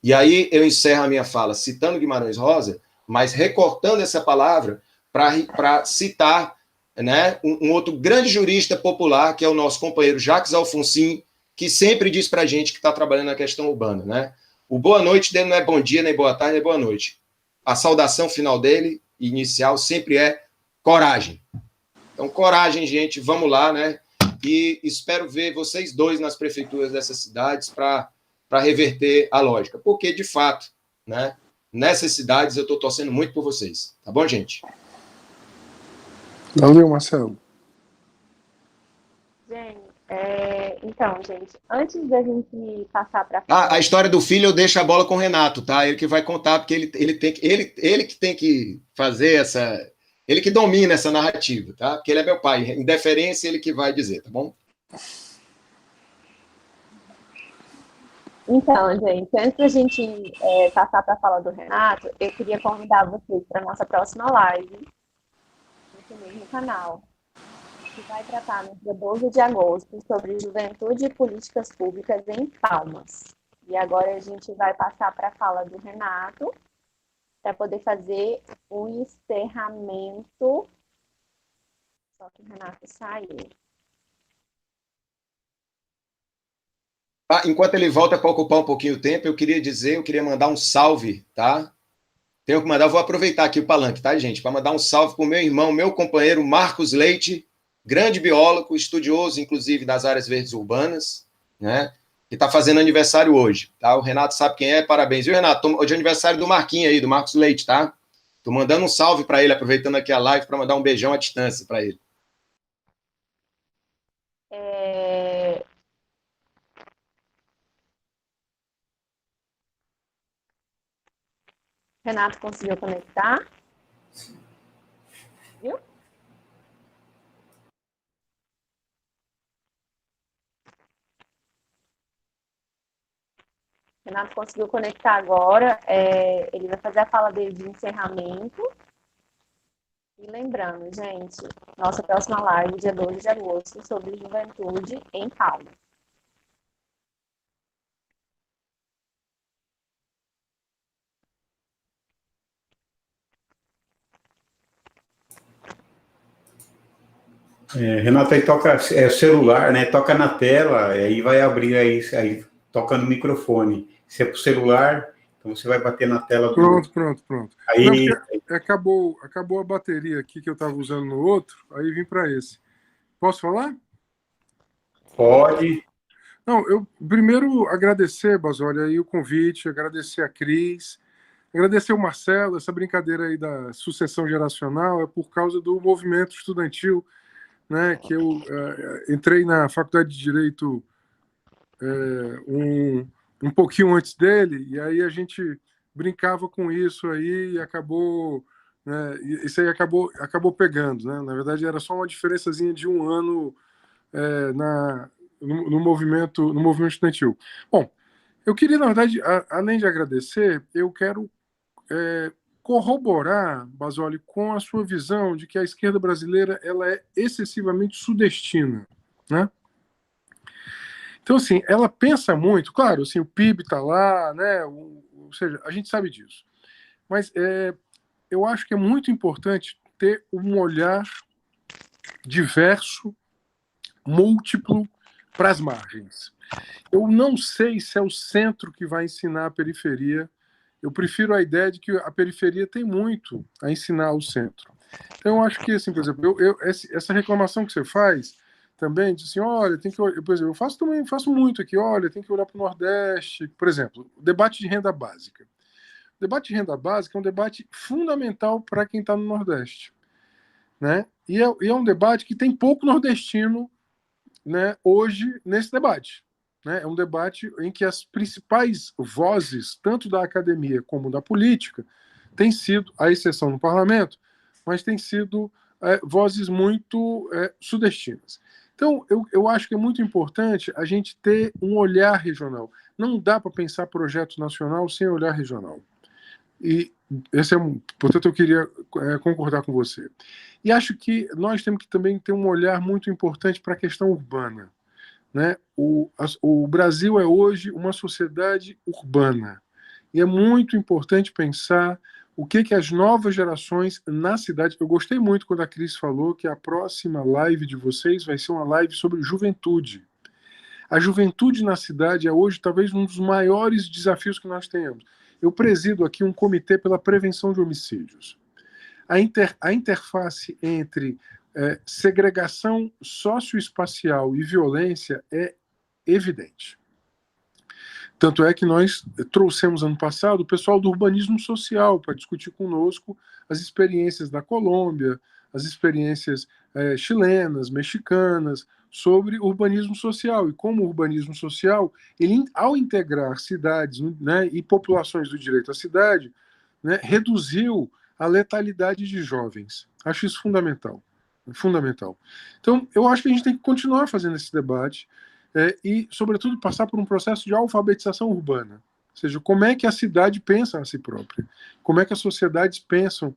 E aí eu encerro a minha fala citando Guimarães Rosa, mas recortando essa palavra para citar, né, um outro grande jurista popular, que é o nosso companheiro Jacques Alfonsin, que sempre diz para a gente que está trabalhando na questão urbana. Né? O boa noite dele não é bom dia, nem boa tarde, nem boa noite. A saudação final dele, inicial, sempre é coragem. Então, coragem, gente, vamos lá, né? E espero ver vocês dois nas prefeituras dessas cidades para reverter a lógica. Porque, de fato, né, nessas cidades eu estou torcendo muito por vocês. Tá bom, gente? Valeu, Marcelo. Gente, então, gente, antes da gente passar para a história do filho eu deixo a bola com o Renato, tá? Ele que vai contar, porque ele que tem que fazer essa... Ele que domina essa narrativa, tá? Porque ele é meu pai. Em deferência, ele que vai dizer, tá bom? Então, gente, antes da gente passar para a fala do Renato, eu queria convidar vocês para a nossa próxima live, nesse mesmo canal, que vai tratar no dia 12 de agosto sobre juventude e políticas públicas em Palmas. E agora a gente vai passar para a fala do Renato, para poder fazer o encerramento. Só que o Renato saiu. Enquanto ele volta para ocupar um pouquinho o tempo, eu queria mandar um salve, tá? Tenho que mandar, vou aproveitar aqui o palanque, tá, gente? Para mandar um salve para o meu irmão, meu companheiro Marcos Leite, grande biólogo, estudioso, inclusive, das áreas verdes urbanas, né? Que está fazendo aniversário hoje, tá? O Renato sabe quem é, parabéns. Viu, Renato? Hoje é aniversário do Marquinhos aí, do Marcos Leite, tá? Tô mandando um salve para ele, aproveitando aqui a live, para mandar um beijão à distância para ele. Renato conseguiu conectar? Viu? Renato conseguiu conectar agora. Ele vai fazer a fala dele de encerramento. E lembrando, gente, nossa próxima live, dia 12 de agosto, sobre juventude em Palmas. Renata, aí toca celular, né? Toca na tela, aí vai abrir aí toca no microfone. Se é pro celular, então você vai bater na tela do. Pronto. Aí, Não, acabou a bateria aqui que eu estava usando no outro, aí vim para esse. Posso falar? pode. Não, eu primeiro agradecer, Basoli, aí o convite, agradecer a Cris, agradecer o Marcelo. Essa brincadeira aí da sucessão geracional é por causa do movimento estudantil, né, que eu entrei na Faculdade de Direito um pouquinho antes dele, e aí a gente brincava com isso aí e acabou, né, isso aí acabou pegando, né? Na verdade era só uma diferençazinha de um ano no movimento estudantil. Bom, eu queria, na verdade, além de agradecer, eu quero corroborar, Basoli, com a sua visão de que a esquerda brasileira ela é excessivamente sudestina, né? Então, assim, ela pensa muito, claro, assim, o PIB está lá, né? Ou seja, a gente sabe disso. Mas eu acho que é muito importante ter um olhar diverso, múltiplo, para as margens. Eu não sei se é o centro que vai ensinar a periferia. Eu prefiro a ideia de que a periferia tem muito a ensinar ao centro. Então, eu acho que, assim, por exemplo, essa reclamação que você faz também, de assim, olha, tem que, por exemplo, eu faço muito aqui, olha, tem que olhar para o Nordeste, por exemplo, o debate de renda básica. O debate de renda básica é um debate fundamental para quem está no Nordeste, né? E é um debate que tem pouco nordestino, né, hoje nesse debate. Né? É um debate em que as principais vozes, tanto da academia como da política, têm sido, à exceção no parlamento, mas têm sido vozes muito sudestinas. Então, eu acho que é muito importante a gente ter um olhar regional. Não dá para pensar projeto nacional sem olhar regional. E portanto, eu queria concordar com você. E acho que nós temos que também ter um olhar muito importante para a questão urbana. Né? O Brasil é hoje uma sociedade urbana. E é muito importante pensar o que as novas gerações na cidade... Eu gostei muito quando a Cris falou que a próxima live de vocês vai ser uma live sobre juventude. A juventude na cidade é hoje talvez um dos maiores desafios que nós tenhamos. Eu presido aqui um comitê pela prevenção de homicídios. A interface entre segregação socioespacial e violência é evidente. Tanto é que nós trouxemos ano passado o pessoal do urbanismo social para discutir conosco as experiências da Colômbia, as experiências chilenas, mexicanas, sobre urbanismo social. E como o urbanismo social, ele, ao integrar cidades, né, e populações do direito à cidade, né, reduziu a letalidade de jovens. Acho isso fundamental. Fundamental. Então, eu acho que a gente tem que continuar fazendo esse debate e, sobretudo, passar por um processo de alfabetização urbana. Ou seja, como é que a cidade pensa a si própria? Como é que as sociedades pensam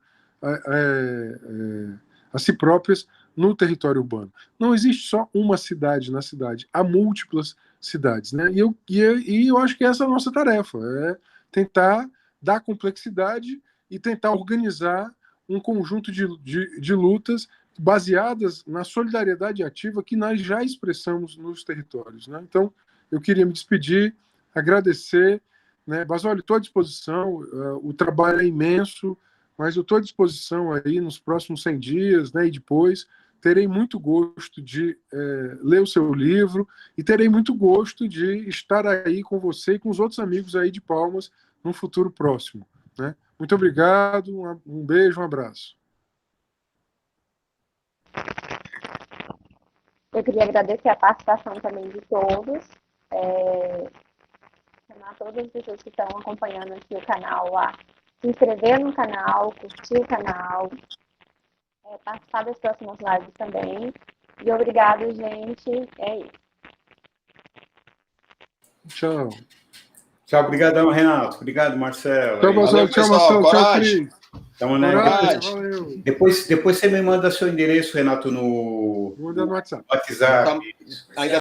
a si próprias no território urbano? Não existe só uma cidade na cidade, há múltiplas cidades. Né? E eu acho que essa é a nossa tarefa, é tentar dar complexidade e tentar organizar um conjunto de lutas baseadas na solidariedade ativa que nós já expressamos nos territórios. Né? Então, eu queria me despedir, agradecer. Né? Basoli, estou à disposição, o trabalho é imenso, mas eu estou à disposição aí nos próximos 100 dias, né, e depois terei muito gosto de ler o seu livro e terei muito gosto de estar aí com você e com os outros amigos aí de Palmas num futuro próximo. Né? Muito obrigado, um beijo, um abraço. Eu queria agradecer a participação também de todos, chamar todas as pessoas que estão acompanhando aqui o canal a se inscrever no canal, curtir o canal, participar das próximas lives também. E obrigado, gente. É isso. Tchau. Tchau, obrigadão, Renato. Obrigado, Marcelo. Tchau, Marcelo. Tchau, Marcelo. Tchau, Cris. Então, né, Valeu. depois você me manda seu endereço, Renato, no Manda no WhatsApp. WhatsApp. Ainda